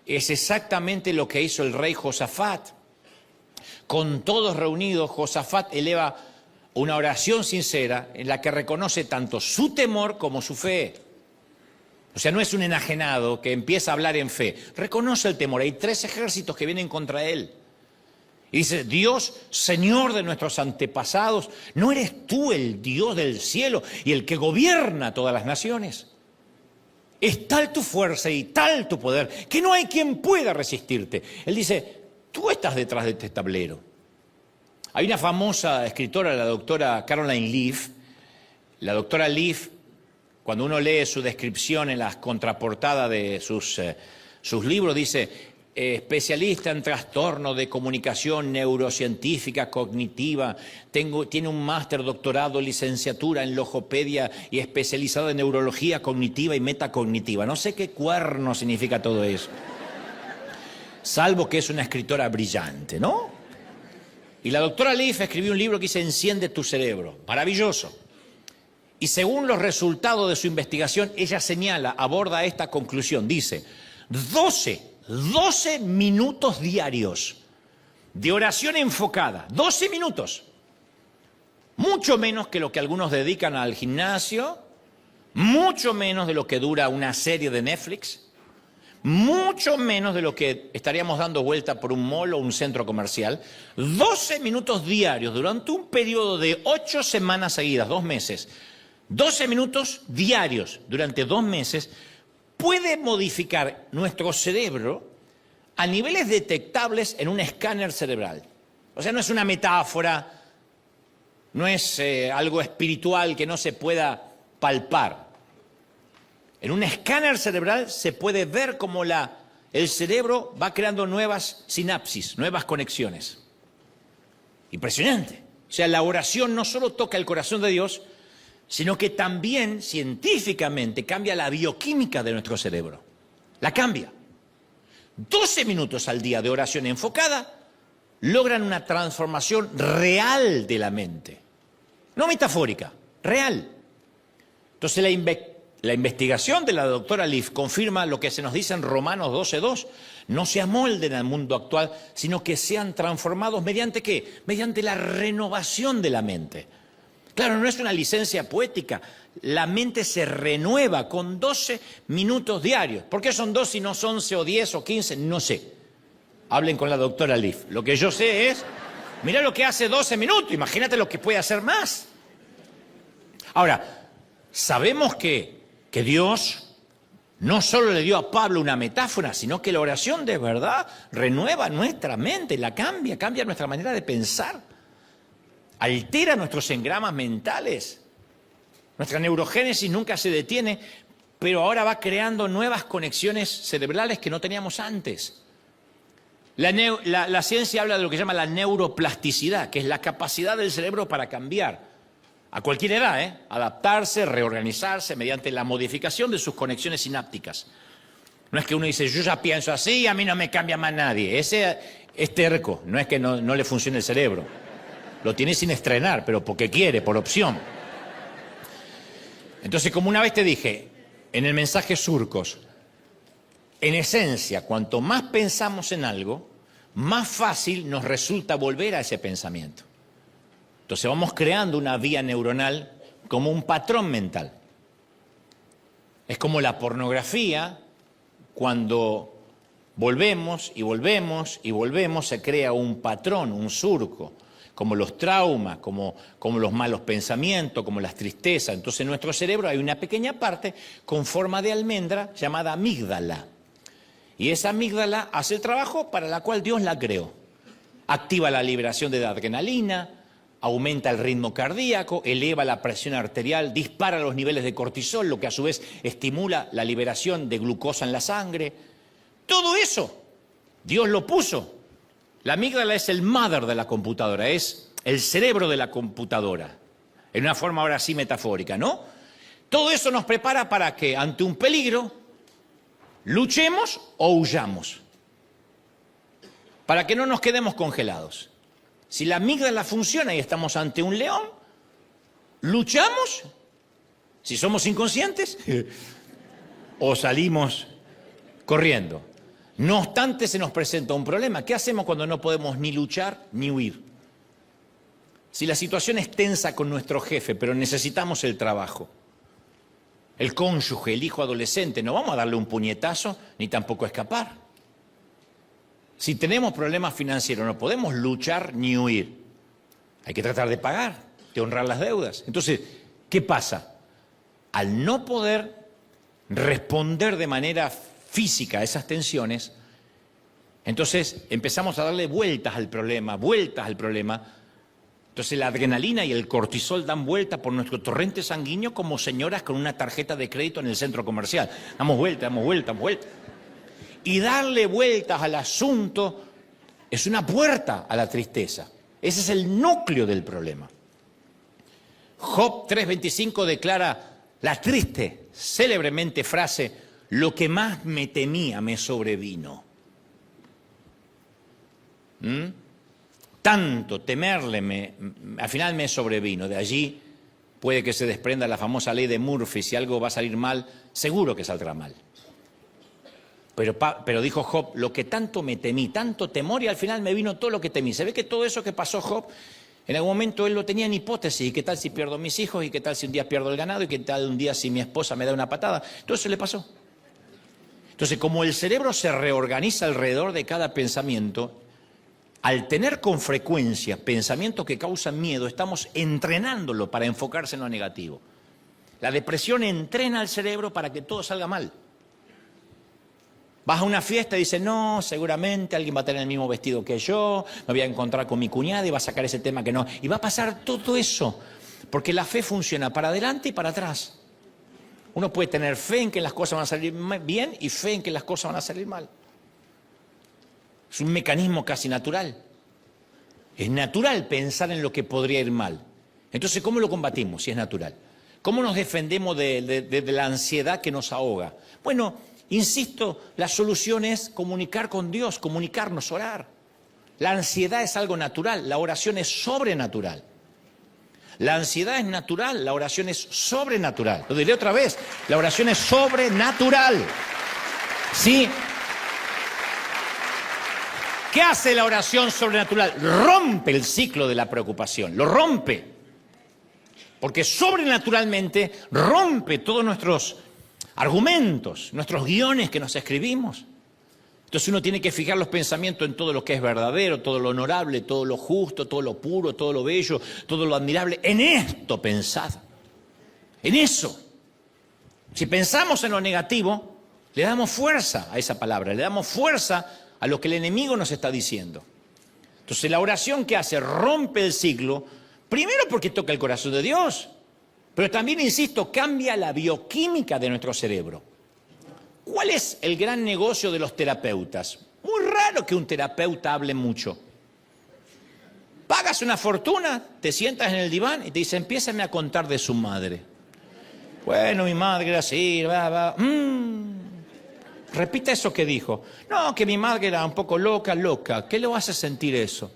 [SPEAKER 1] Es exactamente lo que hizo el rey Josafat. Con todos reunidos, Josafat eleva una oración sincera en la que reconoce tanto su temor como su fe. O sea, no es un enajenado que empieza a hablar en fe. Reconoce el temor. Hay 3 ejércitos que vienen contra él. Y dice, Dios, Señor de nuestros antepasados, ¿no eres tú el Dios del cielo y el que gobierna todas las naciones? Es tal tu fuerza y tal tu poder que no hay quien pueda resistirte. Él dice, tú estás detrás de este tablero. Hay una famosa escritora, la doctora Caroline Leaf. La doctora Leaf, cuando uno lee su descripción en las contraportadas de sus libros, dice, especialista en trastornos de comunicación neurocientífica cognitiva, tiene un máster, doctorado, licenciatura en logopedia y especializado en neurología cognitiva y metacognitiva. No sé qué cuerno significa todo eso. Salvo que es una escritora brillante, ¿no? Y la doctora Leaf escribió un libro que dice Enciende tu cerebro. Maravilloso. Y según los resultados de su investigación, ella aborda esta conclusión. Dice, 12 minutos diarios de oración enfocada. 12 minutos. Mucho menos que lo que algunos dedican al gimnasio, mucho menos de lo que dura una serie de Netflix, mucho menos de lo que estaríamos dando vuelta por un mall o un centro comercial. 12 minutos diarios durante un periodo de 8 semanas seguidas, 2 meses. 12 minutos diarios durante 2 meses puede modificar nuestro cerebro a niveles detectables en un escáner cerebral. O sea, no es una metáfora, no es algo espiritual que no se pueda palpar. En un escáner cerebral se puede ver cómo el cerebro va creando nuevas sinapsis, nuevas conexiones. Impresionante. O sea, la oración no solo toca el corazón de Dios, sino que también científicamente cambia la bioquímica de nuestro cerebro. La cambia. 12 minutos al día de oración enfocada logran una transformación real de la mente. No metafórica, real. Entonces la investigación de la doctora Leaf confirma lo que se nos dice en Romanos 12:2. No se amolden al mundo actual, sino que sean transformados mediante ¿qué? Mediante la renovación de la mente. Claro, no es una licencia poética. La mente se renueva con 12 minutos diarios. ¿Por qué son 12 y no son 11 o 10 o 15? No sé. Hablen con la doctora Leaf. Lo que yo sé es, mirá lo que hace 12 minutos, imagínate lo que puede hacer más. Ahora, sabemos que Dios no solo le dio a Pablo una metáfora, sino que la oración de verdad renueva nuestra mente, la cambia nuestra manera de pensar, altera nuestros engramas mentales. Nuestra neurogénesis nunca se detiene, pero ahora va creando nuevas conexiones cerebrales que no teníamos antes. La ciencia habla de lo que se llama la neuroplasticidad, que es la capacidad del cerebro para cambiar. A cualquier edad, adaptarse, reorganizarse mediante la modificación de sus conexiones sinápticas. No es que uno dice, yo ya pienso así y a mí no me cambia más nadie. Ese es terco, no es que no le funcione el cerebro. Lo tiene sin estrenar, pero porque quiere, por opción. Entonces, como una vez te dije, en el mensaje Surcos, en esencia, cuanto más pensamos en algo, más fácil nos resulta volver a ese pensamiento. Entonces vamos creando una vía neuronal como un patrón mental. Es como la pornografía, cuando volvemos y volvemos y volvemos, se crea un patrón, un surco, como los traumas, como los malos pensamientos, como las tristezas. Entonces en nuestro cerebro hay una pequeña parte con forma de almendra llamada amígdala. Y esa amígdala hace el trabajo para la cual Dios la creó. Activa la liberación de la adrenalina, aumenta el ritmo cardíaco, eleva la presión arterial, dispara los niveles de cortisol, lo que a su vez estimula la liberación de glucosa en la sangre. Todo eso, Dios lo puso. La amígdala es el mother de la computadora, es el cerebro de la computadora, en una forma ahora sí metafórica, ¿no? Todo eso nos prepara para que ante un peligro luchemos o huyamos, para que no nos quedemos congelados. Si la amígdala funciona y estamos ante un león, luchamos, si somos inconscientes, o salimos corriendo. No obstante, se nos presenta un problema. ¿Qué hacemos cuando no podemos ni luchar ni huir? Si la situación es tensa con nuestro jefe, pero necesitamos el trabajo, el cónyuge, el hijo adolescente, no vamos a darle un puñetazo ni tampoco escapar. Si tenemos problemas financieros, no podemos luchar ni huir. Hay que tratar de pagar, de honrar las deudas. Entonces, ¿qué pasa? Al no poder responder de manera física a esas tensiones, entonces empezamos a darle vueltas al problema. Entonces la adrenalina y el cortisol dan vuelta por nuestro torrente sanguíneo como señoras con una tarjeta de crédito en el centro comercial. Damos vuelta. Y darle vueltas al asunto es una puerta a la tristeza. Ese es el núcleo del problema. Job 3:25 declara la triste, célebremente frase, lo que más me temía me sobrevino. Tanto temerle al final me sobrevino. De allí puede que se desprenda la famosa ley de Murphy. Si algo va a salir mal, seguro que saldrá mal. Pero dijo Job, lo que tanto me temí, tanto temor, y al final me vino todo lo que temí. Se ve que todo eso que pasó Job, en algún momento él lo tenía en hipótesis. ¿Y qué tal si pierdo mis hijos? ¿Y qué tal si un día pierdo el ganado? ¿Y qué tal un día si mi esposa me da una patada? Todo eso le pasó. Entonces, como el cerebro se reorganiza alrededor de cada pensamiento, al tener con frecuencia pensamientos que causan miedo, estamos entrenándolo para enfocarse en lo negativo. La depresión entrena al cerebro para que todo salga mal. Vas a una fiesta y dices, no, seguramente alguien va a tener el mismo vestido que yo, me voy a encontrar con mi cuñada y va a sacar ese tema que no. Y va a pasar todo eso, porque la fe funciona para adelante y para atrás. Uno puede tener fe en que las cosas van a salir bien y fe en que las cosas van a salir mal. Es un mecanismo casi natural. Es natural pensar en lo que podría ir mal. Entonces, ¿cómo lo combatimos si es natural? ¿Cómo nos defendemos de la ansiedad que nos ahoga? Bueno, insisto, la solución es comunicar con Dios, comunicarnos, orar. La ansiedad es algo natural, la oración es sobrenatural. La ansiedad es natural, la oración es sobrenatural. Lo diré otra vez, la oración es sobrenatural. ¿Sí? ¿Qué hace la oración sobrenatural? Rompe el ciclo de la preocupación, lo rompe. Porque sobrenaturalmente rompe todos nuestros argumentos, nuestros guiones que nos escribimos. Entonces uno tiene que fijar los pensamientos en todo lo que es verdadero, todo lo honorable, todo lo justo, todo lo puro, todo lo bello, todo lo admirable. En esto pensad, en eso. Si pensamos en lo negativo, le damos fuerza a esa palabra, le damos fuerza a lo que el enemigo nos está diciendo. Entonces la oración que hace rompe el ciclo, primero porque toca el corazón de Dios, pero también, insisto, cambia la bioquímica de nuestro cerebro. ¿Cuál es el gran negocio de los terapeutas? Muy raro que un terapeuta hable mucho. Pagas una fortuna, te sientas en el diván y te dice, empiézame a contar de su madre. Bueno, mi madre era así, Repita eso que dijo. No, que mi madre era un poco loca. ¿Qué le hace sentir eso?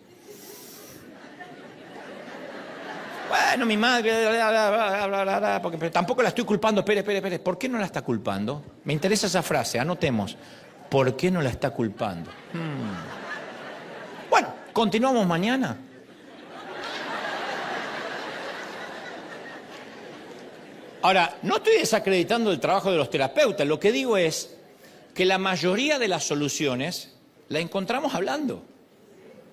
[SPEAKER 1] Bueno, mi madre, pero tampoco la estoy culpando. Espere. ¿Por qué no la está culpando? Me interesa esa frase, anotemos. ¿Por qué no la está culpando? Bueno, continuamos mañana. Ahora, no estoy desacreditando el trabajo de los terapeutas. Lo que digo es que la mayoría de las soluciones la encontramos hablando,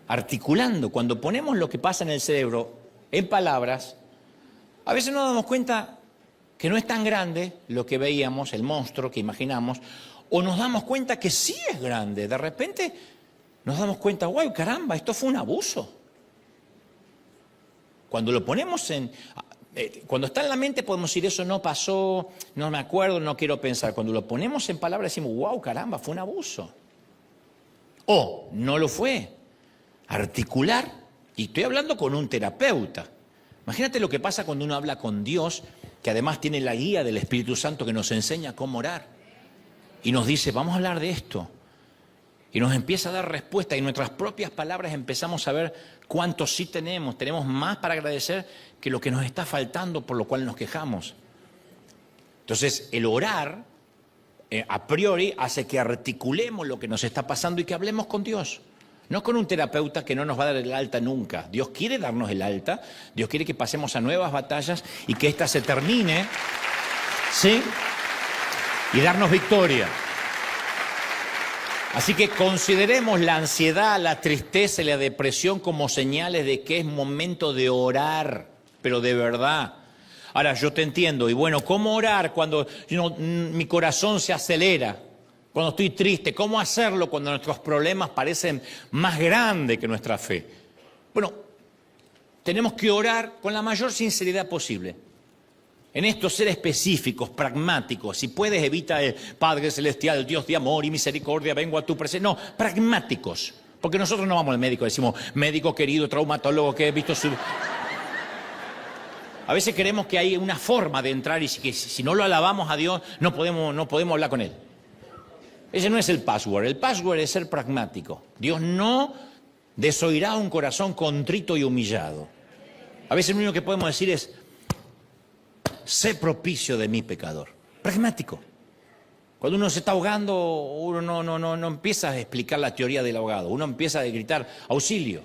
[SPEAKER 1] articulando. Cuando ponemos lo que pasa en el cerebro en palabras, a veces nos damos cuenta que no es tan grande lo que veíamos, el monstruo que imaginamos, o nos damos cuenta que sí es grande. De repente nos damos cuenta, ¡guay, caramba, esto fue un abuso! Cuando lo ponemos cuando está en la mente podemos decir, eso no pasó, no me acuerdo, no quiero pensar. Cuando lo ponemos en palabras decimos, ¡wow, caramba, fue un abuso! O no lo fue. Articular. Y estoy hablando con un terapeuta. Imagínate lo que pasa cuando uno habla con Dios, que además tiene la guía del Espíritu Santo que nos enseña cómo orar. Y nos dice, vamos a hablar de esto. Y nos empieza a dar respuesta. Y en nuestras propias palabras empezamos a ver cuánto sí tenemos. Tenemos más para agradecer que lo que nos está faltando, por lo cual nos quejamos. Entonces, el orar, a priori, hace que articulemos lo que nos está pasando y que hablemos con Dios. No con un terapeuta que no nos va a dar el alta nunca. Dios quiere darnos el alta, Dios quiere que pasemos a nuevas batallas y que ésta se termine, ¿sí? Y darnos victoria. Así que consideremos la ansiedad, la tristeza y la depresión como señales de que es momento de orar, pero de verdad. Ahora, yo te entiendo, y bueno, ¿cómo orar cuando mi corazón se acelera? Cuando estoy triste, ¿cómo hacerlo cuando nuestros problemas parecen más grandes que nuestra fe? Bueno, tenemos que orar con la mayor sinceridad posible. En esto ser específicos, pragmáticos. Si puedes, evita el Padre Celestial, Dios de amor y misericordia, vengo a tu presencia. No, pragmáticos. Porque nosotros no vamos al médico, decimos, médico querido, traumatólogo que he visto su... A veces creemos que hay una forma de entrar y que si no lo alabamos a Dios, no podemos hablar con Él. Ese no es el password. El password es ser pragmático. Dios no desoirá un corazón contrito y humillado. A veces lo único que podemos decir es, sé propicio de mi pecador. Pragmático. Cuando uno se está ahogando, uno no empieza a explicar la teoría del ahogado. Uno empieza a gritar, auxilio.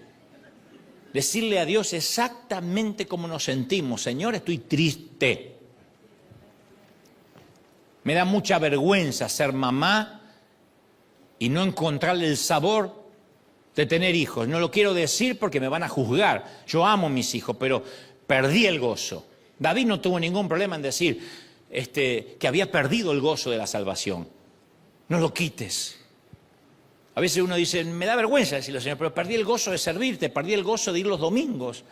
[SPEAKER 1] Decirle a Dios exactamente cómo nos sentimos. Señor, estoy triste. Me da mucha vergüenza ser mamá y no encontrarle el sabor de tener hijos. No lo quiero decir porque me van a juzgar. Yo amo a mis hijos, pero perdí el gozo. David no tuvo ningún problema en decir que había perdido el gozo de la salvación. No lo quites. A veces uno dice, me da vergüenza decirlo, Señor, pero perdí el gozo de servirte, perdí el gozo de ir los domingos.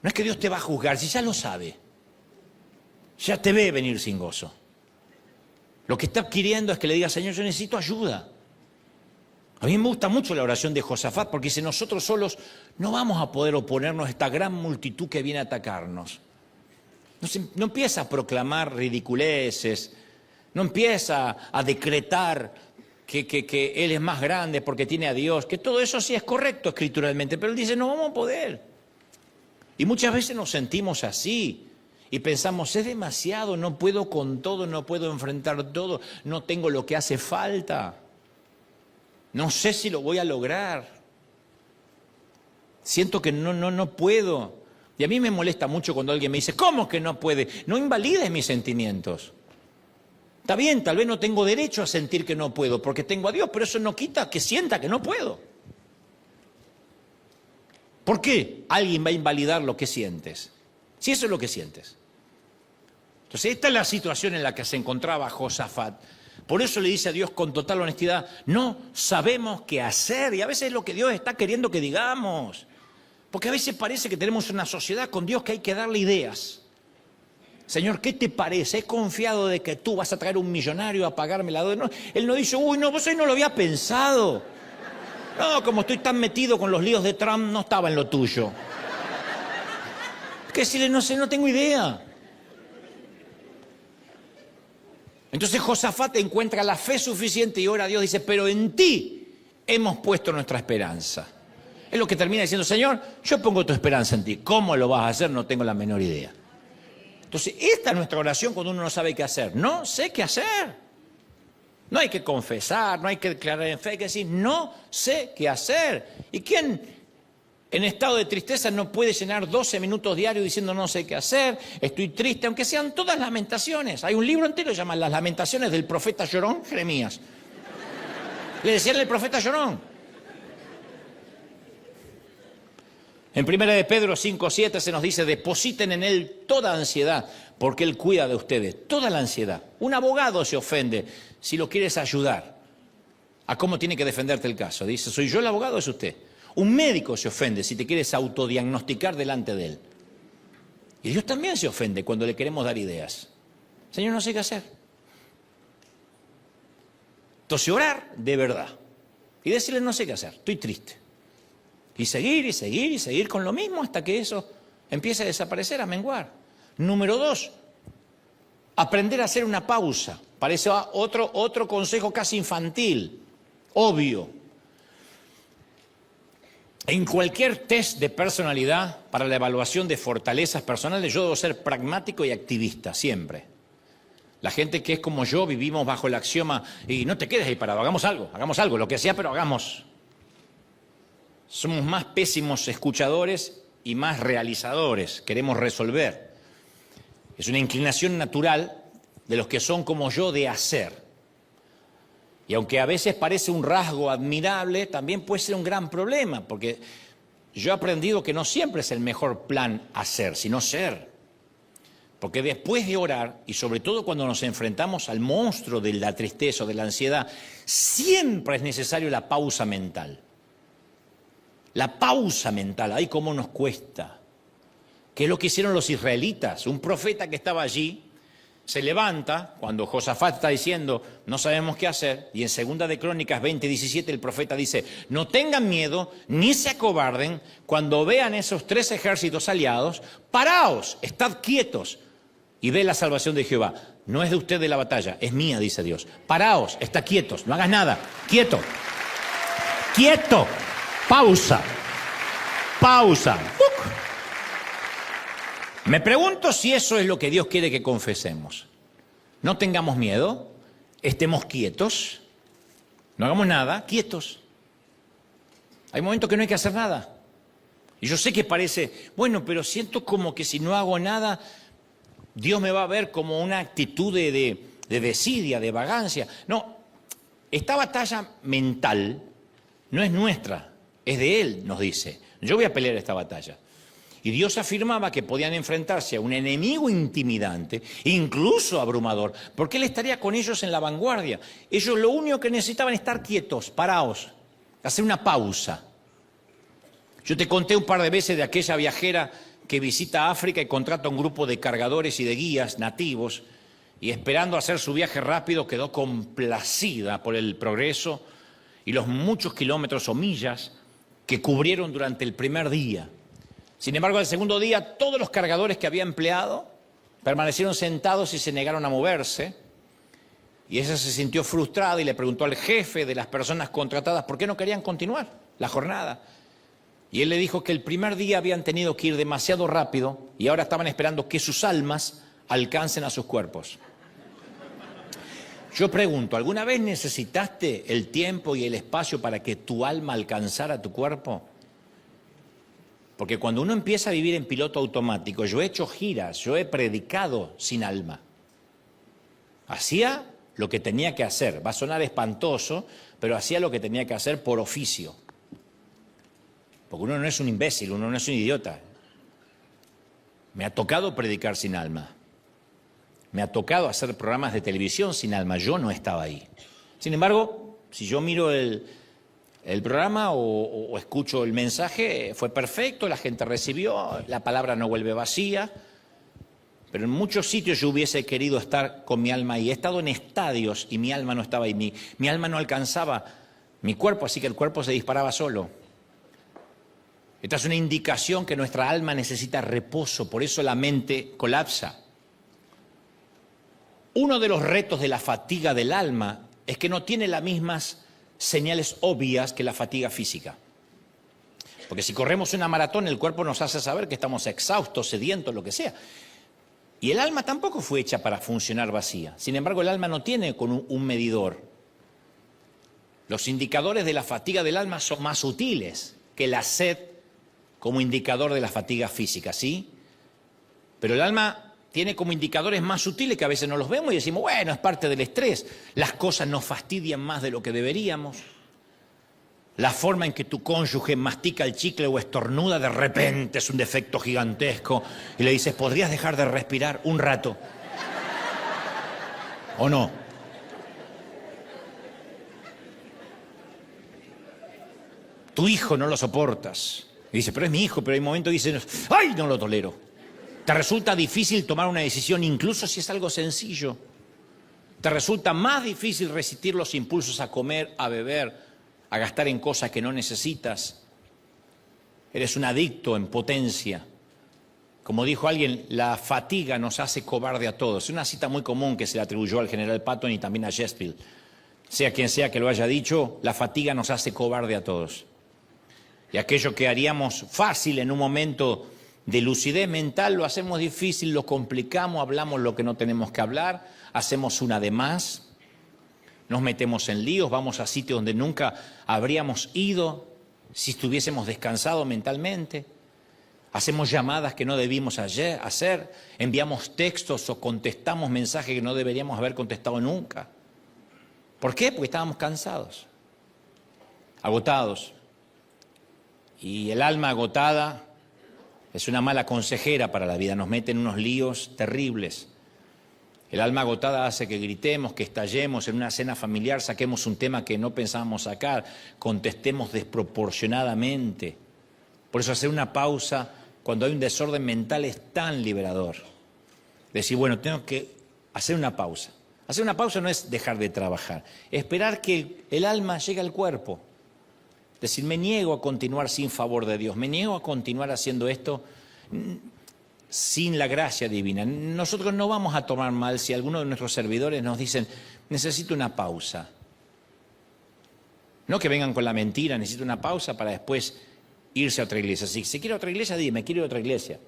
[SPEAKER 1] No es que Dios te va a juzgar, si ya lo sabe. Ya te ve venir sin gozo. Lo que está queriendo es que le diga, Señor, yo necesito ayuda. A mí me gusta mucho la oración de Josafat porque dice, nosotros solos no vamos a poder oponernos a esta gran multitud que viene a atacarnos. No empieza a proclamar ridiculeces, no empieza a decretar que Él es más grande porque tiene a Dios, que todo eso sí es correcto escrituralmente, pero Él dice, no vamos a poder. Y muchas veces nos sentimos así y pensamos, es demasiado, no puedo con todo, no puedo enfrentar todo, no tengo lo que hace falta. No sé si lo voy a lograr. Siento que no puedo. Y a mí me molesta mucho cuando alguien me dice, ¿cómo que no puede? No invalides mis sentimientos. Está bien, tal vez no tengo derecho a sentir que no puedo, porque tengo a Dios, pero eso no quita que sienta que no puedo. ¿Por qué alguien va a invalidar lo que sientes? Si eso es lo que sientes. Entonces, esta es la situación en la que se encontraba Josafat. Por eso le dice a Dios con total honestidad, no sabemos qué hacer. Y a veces es lo que Dios está queriendo que digamos. Porque a veces parece que tenemos una sociedad con Dios que hay que darle ideas. Señor, ¿qué te parece? He confiado de que tú vas a traer un millonario a pagarme la deuda. No, él no dice, uy, no, vos hoy no lo había pensado. No, como estoy tan metido con los líos de Trump, no estaba en lo tuyo. Es que decirle, no sé, no tengo idea. Entonces Josafat encuentra la fe suficiente y ora a Dios, dice, pero en ti hemos puesto nuestra esperanza. Es lo que termina diciendo, Señor, yo pongo tu esperanza en ti. ¿Cómo lo vas a hacer? No tengo la menor idea. Entonces, esta es nuestra oración cuando uno no sabe qué hacer. No sé qué hacer. No hay que confesar, no hay que declarar en fe, hay que decir, no sé qué hacer. ¿Y quién en estado de tristeza no puede llenar 12 minutos diarios diciendo no sé qué hacer, estoy triste, aunque sean todas lamentaciones? Hay un libro entero que se llama Las lamentaciones del profeta llorón, Jeremías. Le decían el profeta llorón. En 1 de Pedro 5:7 se nos dice, depositen en Él toda ansiedad, porque Él cuida de ustedes. Toda la ansiedad. Un abogado se ofende si lo quieres ayudar a cómo tiene que defenderte el caso. Dice, ¿soy yo el abogado o es usted? Un médico se ofende si te quieres autodiagnosticar delante de Él. Y Dios también se ofende cuando le queremos dar ideas. Señor, no sé qué hacer. Entonces orar de verdad. Y decirle, no sé qué hacer, estoy triste. Y seguir, y seguir, y seguir con lo mismo hasta que eso empiece a desaparecer, a menguar. Número 2, aprender a hacer una pausa. Parece otro consejo casi infantil, obvio. En cualquier test de personalidad, para la evaluación de fortalezas personales, yo debo ser pragmático y activista, siempre. La gente que es como yo, vivimos bajo el axioma, y no te quedes ahí parado, hagamos algo, lo que sea, pero hagamos. Somos más pésimos escuchadores y más realizadores, queremos resolver. Es una inclinación natural de los que son como yo de hacer. Y aunque a veces parece un rasgo admirable, también puede ser un gran problema, porque yo he aprendido que no siempre es el mejor plan hacer, sino ser. Porque después de orar, y sobre todo cuando nos enfrentamos al monstruo de la tristeza o de la ansiedad, siempre es necesario la pausa mental. La pausa mental, ay, cómo nos cuesta. ¿Qué es lo que hicieron los israelitas? Un profeta que estaba allí se levanta cuando Josafat está diciendo no sabemos qué hacer, y en 2 de Crónicas 20:17 el profeta dice, no tengan miedo ni se acobarden cuando vean esos 3 ejércitos aliados, paraos, estad quietos y ve la salvación de Jehová. No es de ustedes la batalla, es mía, dice Dios. Paraos, estad quietos, no hagas nada, quieto, quieto. Pausa. Me pregunto si eso es lo que Dios quiere que confesemos. No tengamos miedo, estemos quietos, no hagamos nada, quietos. Hay momentos que no hay que hacer nada. Y yo sé que parece, bueno, pero siento como que si no hago nada, Dios me va a ver como una actitud de desidia, de vagancia. No, esta batalla mental no es nuestra. Es de Él, nos dice. Yo voy a pelear esta batalla. Y Dios afirmaba que podían enfrentarse a un enemigo intimidante, incluso abrumador, porque Él estaría con ellos en la vanguardia. Ellos lo único que necesitaban es estar quietos, parados, hacer una pausa. Yo te conté un par de veces de aquella viajera que visita África y contrata un grupo de cargadores y de guías nativos, y esperando hacer su viaje rápido quedó complacida por el progreso y los muchos kilómetros o millas que cubrieron durante el primer día. Sin embargo, al segundo día, todos los cargadores que había empleado permanecieron sentados y se negaron a moverse. Y ella se sintió frustrada y le preguntó al jefe de las personas contratadas por qué no querían continuar la jornada. Y él le dijo que el primer día habían tenido que ir demasiado rápido y ahora estaban esperando que sus almas alcancen a sus cuerpos. Yo pregunto, ¿alguna vez necesitaste el tiempo y el espacio para que tu alma alcanzara tu cuerpo? Porque cuando uno empieza a vivir en piloto automático, yo he hecho giras, yo he predicado sin alma. Hacía lo que tenía que hacer, va a sonar espantoso, pero hacía lo que tenía que hacer por oficio. Porque uno no es un imbécil, uno no es un idiota. Me ha tocado predicar sin alma. Me ha tocado hacer programas de televisión sin alma, yo no estaba ahí. Sin embargo, si yo miro el programa o escucho el mensaje, fue perfecto, la gente recibió, la palabra no vuelve vacía, pero en muchos sitios yo hubiese querido estar con mi alma ahí. He estado en estadios y mi alma no estaba ahí, mi alma no alcanzaba mi cuerpo, así que el cuerpo se disparaba solo. Esta es una indicación que nuestra alma necesita reposo, por eso la mente colapsa. Uno de los retos de la fatiga del alma es que no tiene las mismas señales obvias que la fatiga física. Porque si corremos una maratón, el cuerpo nos hace saber que estamos exhaustos, sedientos, lo que sea. Y el alma tampoco fue hecha para funcionar vacía. Sin embargo, el alma no tiene con un medidor. Los indicadores de la fatiga del alma son más sutiles que la sed como indicador de la fatiga física, ¿sí? Pero el alma tiene como indicadores más sutiles que a veces no los vemos y decimos, bueno, es parte del estrés. Las cosas nos fastidian más de lo que deberíamos. La forma en que tu cónyuge mastica el chicle o estornuda de repente es un defecto gigantesco. Y le dices, ¿podrías dejar de respirar un rato? ¿O no? Tu hijo no lo soportas. Y dice, pero es mi hijo, pero hay momentos que dicen, ¡ay, no lo tolero! Te resulta difícil tomar una decisión, incluso si es algo sencillo. Te resulta más difícil resistir los impulsos a comer, a beber, a gastar en cosas que no necesitas. Eres un adicto en potencia. Como dijo alguien, la fatiga nos hace cobarde a todos. Es una cita muy común que se le atribuyó al general Patton y también a Shakespeare. Sea quien sea que lo haya dicho, la fatiga nos hace cobarde a todos. Y aquello que haríamos fácil en un momento de lucidez mental, lo hacemos difícil, lo complicamos, hablamos lo que no tenemos que hablar, hacemos una de más, nos metemos en líos, vamos a sitios donde nunca habríamos ido si estuviésemos descansados mentalmente, hacemos llamadas que no debimos hacer, enviamos textos o contestamos mensajes que no deberíamos haber contestado nunca. ¿Por qué? Porque estábamos cansados, agotados. Y el alma agotada es una mala consejera para la vida, nos mete en unos líos terribles. El alma agotada hace que gritemos, que estallemos en una cena familiar, saquemos un tema que no pensábamos sacar, contestemos desproporcionadamente. Por eso hacer una pausa cuando hay un desorden mental es tan liberador. Decir, bueno, tengo que hacer una pausa. Hacer una pausa no es dejar de trabajar, es esperar que el alma llegue al cuerpo. Decir, me niego a continuar sin favor de Dios, me niego a continuar haciendo esto sin la gracia divina. Nosotros no vamos a tomar mal si alguno de nuestros servidores nos dicen, necesito una pausa. No que vengan con la mentira, necesito una pausa para después irse a otra iglesia. Si quiere otra iglesia, dime, quiero ir a otra iglesia.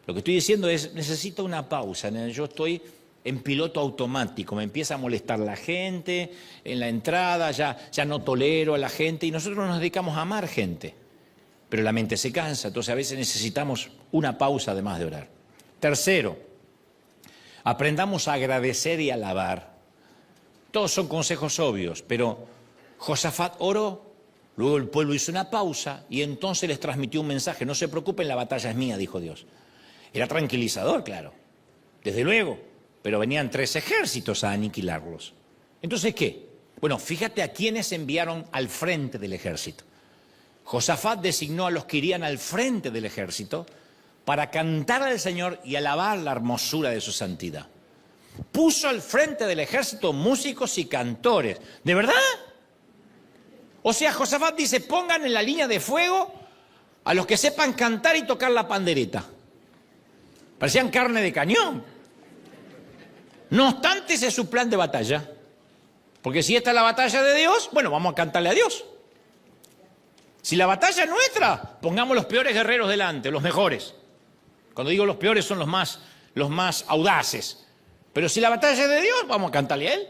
[SPEAKER 1] Lo que estoy diciendo es, necesito una pausa. Yo estoy en piloto automático, me empieza a molestar la gente, en la entrada ya no tolero a la gente y nosotros nos dedicamos a amar gente, pero la mente se cansa, entonces a veces necesitamos una pausa además de orar. Tercero, aprendamos a agradecer y alabar. Todos son consejos obvios, pero Josafat oró Luego el pueblo hizo una pausa y entonces les transmitió un mensaje. No se preocupen, la batalla es mía, dijo Dios. Era tranquilizador, claro, desde luego, pero venían 3 ejércitos a aniquilarlos. Entonces, ¿qué? Bueno, fíjate a quienes enviaron al frente del ejército. Josafat designó a los que irían al frente del ejército para cantar al Señor y alabar la hermosura de su santidad. Puso al frente del ejército músicos y cantores. ¿De verdad? O sea, Josafat dice, pongan en la línea de fuego a los que sepan cantar y tocar la pandereta. Parecían carne de cañón. No obstante, ese es su plan de batalla. Porque si esta es la batalla de Dios, bueno, vamos a cantarle a Dios. Si la batalla es nuestra, pongamos los peores guerreros delante, los mejores. Cuando digo los peores son los más audaces. Pero si la batalla es de Dios, vamos a cantarle a Él.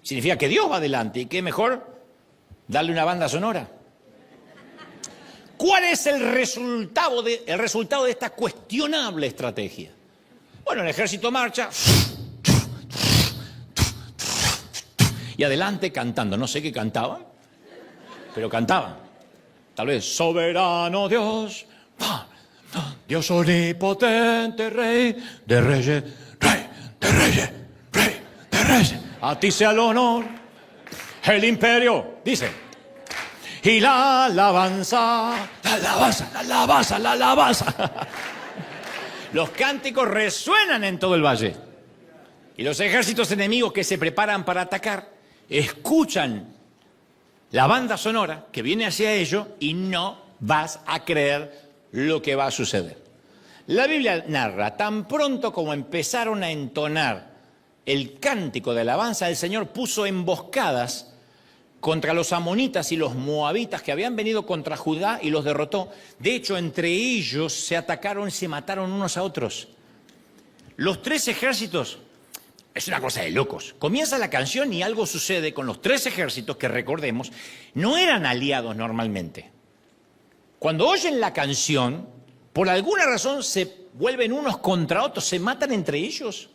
[SPEAKER 1] Significa que Dios va adelante. ¿Y qué mejor? Darle una banda sonora. ¿Cuál es el resultado de esta cuestionable estrategia? Bueno, el ejército marcha y adelante cantando. No sé qué cantaban, pero cantaban. Tal vez, soberano Dios, Dios omnipotente, Rey de reyes, Rey de reyes, Rey de reyes. A ti sea el honor, el imperio, dice. Y la alabanza, la alabanza, la alabanza, la alabanza. Los cánticos resuenan en todo el valle. Y los ejércitos enemigos que se preparan para atacar escuchan la banda sonora que viene hacia ellos y no vas a creer lo que va a suceder. La Biblia narra, tan pronto como empezaron a entonar el cántico de alabanza, el Señor puso emboscadas contra los amonitas y los moabitas que habían venido contra Judá y los derrotó. De hecho, entre ellos se atacaron y se mataron unos a otros. Los 3 ejércitos, es una cosa de locos. Comienza la canción y algo sucede con los 3 ejércitos que, recordemos, no eran aliados normalmente. Cuando oyen la canción, por alguna razón se vuelven unos contra otros, se matan entre ellos.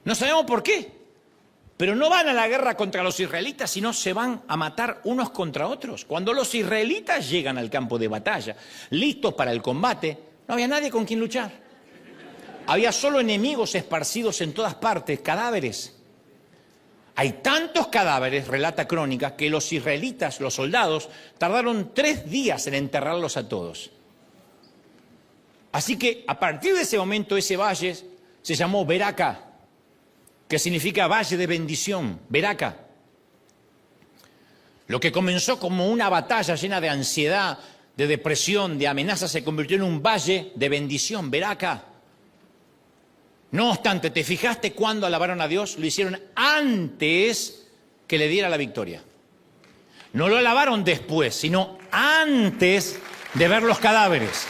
[SPEAKER 1] No sabemos por qué. Pero no van a la guerra contra los israelitas, sino se van a matar unos contra otros. Cuando los israelitas llegan al campo de batalla, listos para el combate, no había nadie con quien luchar. Había solo enemigos esparcidos en todas partes, cadáveres. Hay tantos cadáveres, relata Crónicas, que los israelitas, los soldados, tardaron 3 días en enterrarlos a todos. Así que a partir de ese momento, ese valle se llamó Beraca, que significa valle de bendición, Beraca. Lo que comenzó como una batalla llena de ansiedad, de depresión, de amenazas, se convirtió en un valle de bendición, Beraca. No obstante, ¿te fijaste cuando alabaron a Dios? Lo hicieron antes que le diera la victoria. No lo alabaron después, sino antes de ver los cadáveres.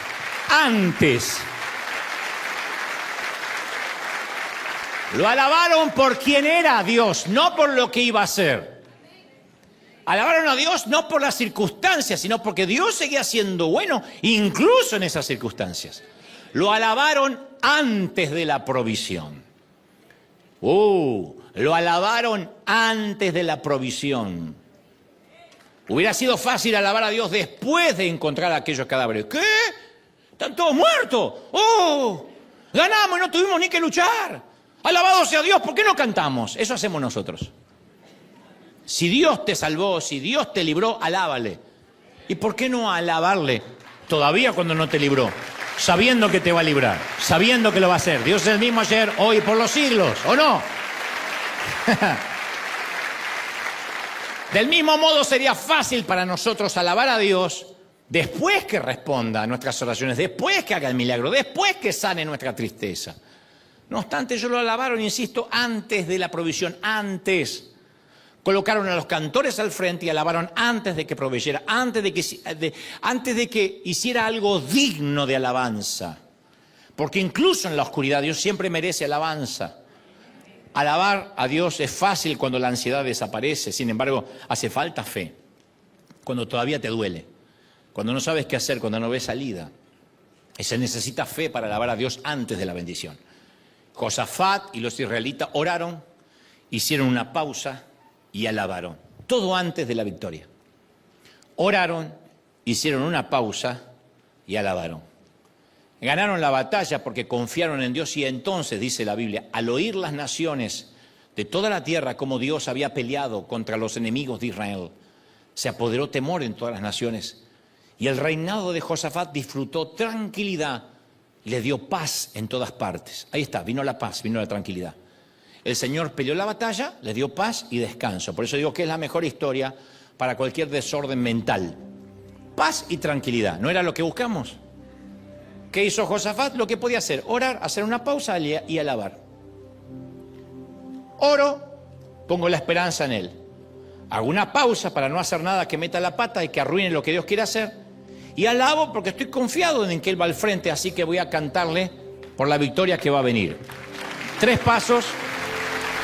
[SPEAKER 1] Antes. Lo alabaron por quién era Dios, no por lo que iba a hacer. Alabaron a Dios no por las circunstancias, sino porque Dios seguía siendo bueno, incluso en esas circunstancias. Lo alabaron antes de la provisión. Lo alabaron antes de la provisión. Hubiera sido fácil alabar a Dios después de encontrar aquellos cadáveres. ¿Qué? ¿Están todos muertos? Ganamos y no tuvimos ni que luchar. Alabado sea Dios, ¿por qué no cantamos? Eso hacemos nosotros. Si Dios te salvó, si Dios te libró, alábale. ¿Y por qué no alabarle todavía cuando no te libró? Sabiendo que te va a librar, sabiendo que lo va a hacer. Dios es el mismo ayer, hoy, por los siglos, ¿o no? Del mismo modo sería fácil para nosotros alabar a Dios después que responda a nuestras oraciones, después que haga el milagro, después que sane nuestra tristeza. No obstante, ellos lo alabaron, insisto, antes de la provisión, antes. Colocaron a los cantores al frente y alabaron antes de que proveyera, antes de que hiciera algo digno de alabanza. Porque incluso en la oscuridad Dios siempre merece alabanza. Alabar a Dios es fácil cuando la ansiedad desaparece, sin embargo, hace falta fe. Cuando todavía te duele, cuando no sabes qué hacer, cuando no ves salida. Y se necesita fe para alabar a Dios antes de la bendición. Josafat y los israelitas oraron, hicieron una pausa y alabaron. Todo antes de la victoria. oraron, hicieron una pausa y alabaron. Ganaron la batalla porque confiaron en Dios y entonces, dice la Biblia, al oír las naciones de toda la tierra cómo Dios había peleado contra los enemigos de Israel, se apoderó temor en todas las naciones y el reinado de Josafat disfrutó tranquilidad y le dio paz en todas partes. Ahí está, vino la paz, vino la tranquilidad. El Señor peleó la batalla, le dio paz y descanso. Por eso digo que es la mejor historia para cualquier desorden mental. Paz y tranquilidad. ¿No era lo que buscamos? ¿Qué hizo Josafat? Lo que podía hacer, orar, hacer una pausa y alabar. Oro, pongo la esperanza en Él. Hago una pausa para no hacer nada que meta la pata y que arruine lo que Dios quiere hacer. Y alabo porque estoy confiado en que Él va al frente, así que voy a cantarle por la victoria que va a venir. 3 pasos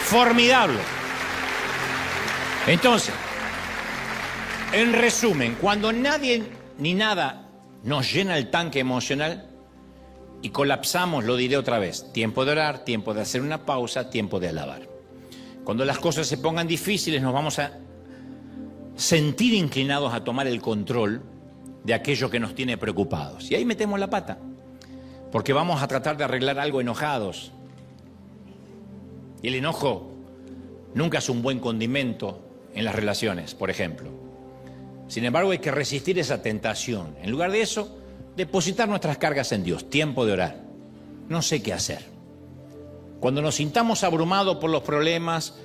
[SPEAKER 1] formidables. Entonces, en resumen, cuando nadie ni nada nos llena el tanque emocional y colapsamos, lo diré otra vez, tiempo de orar, tiempo de hacer una pausa, tiempo de alabar. Cuando las cosas se pongan difíciles, nos vamos a sentir inclinados a tomar el control de aquello que nos tiene preocupados. Y ahí metemos la pata, porque vamos a tratar de arreglar algo enojados. Y el enojo nunca es un buen condimento en las relaciones, por ejemplo. Sin embargo, hay que resistir esa tentación. En lugar de eso, depositar nuestras cargas en Dios. Tiempo de orar. No sé qué hacer. Cuando nos sintamos abrumados por los problemas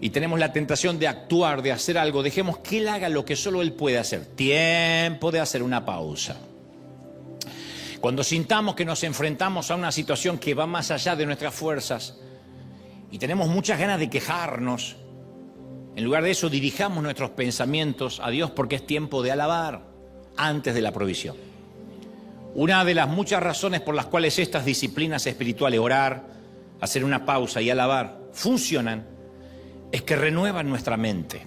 [SPEAKER 1] y tenemos la tentación de actuar, de hacer algo, dejemos que Él haga lo que solo Él puede hacer. Tiempo de hacer una pausa. Cuando sintamos que nos enfrentamos a una situación que va más allá de nuestras fuerzas y tenemos muchas ganas de quejarnos, en lugar de eso dirijamos nuestros pensamientos a Dios porque es tiempo de alabar antes de la provisión. Una de las muchas razones por las cuales estas disciplinas espirituales, orar, hacer una pausa y alabar, funcionan, es que renuevan nuestra mente.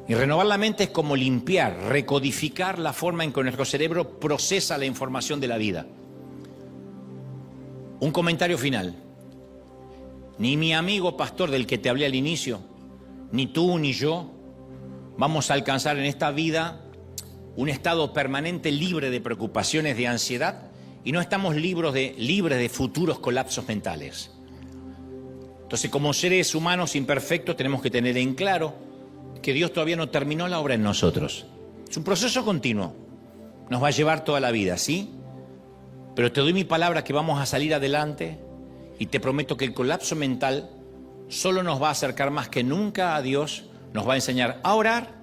[SPEAKER 1] Y renovar la mente es como limpiar, recodificar la forma en que nuestro cerebro procesa la información de la vida. Un comentario final. Ni mi amigo pastor del que te hablé al inicio, ni tú ni yo, vamos a alcanzar en esta vida un estado permanente libre de preocupaciones, de ansiedad, y no estamos libres de futuros colapsos mentales. Entonces, como seres humanos imperfectos, tenemos que tener en claro que Dios todavía no terminó la obra en nosotros. Es un proceso continuo. Nos va a llevar toda la vida, ¿sí? Pero te doy mi palabra que vamos a salir adelante y te prometo que el colapso mental solo nos va a acercar más que nunca a Dios, nos va a enseñar a orar,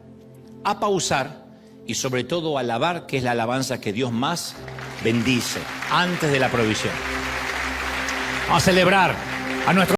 [SPEAKER 1] a pausar y sobre todo a alabar, que es la alabanza que Dios más bendice antes de la provisión. Vamos a celebrar a nuestro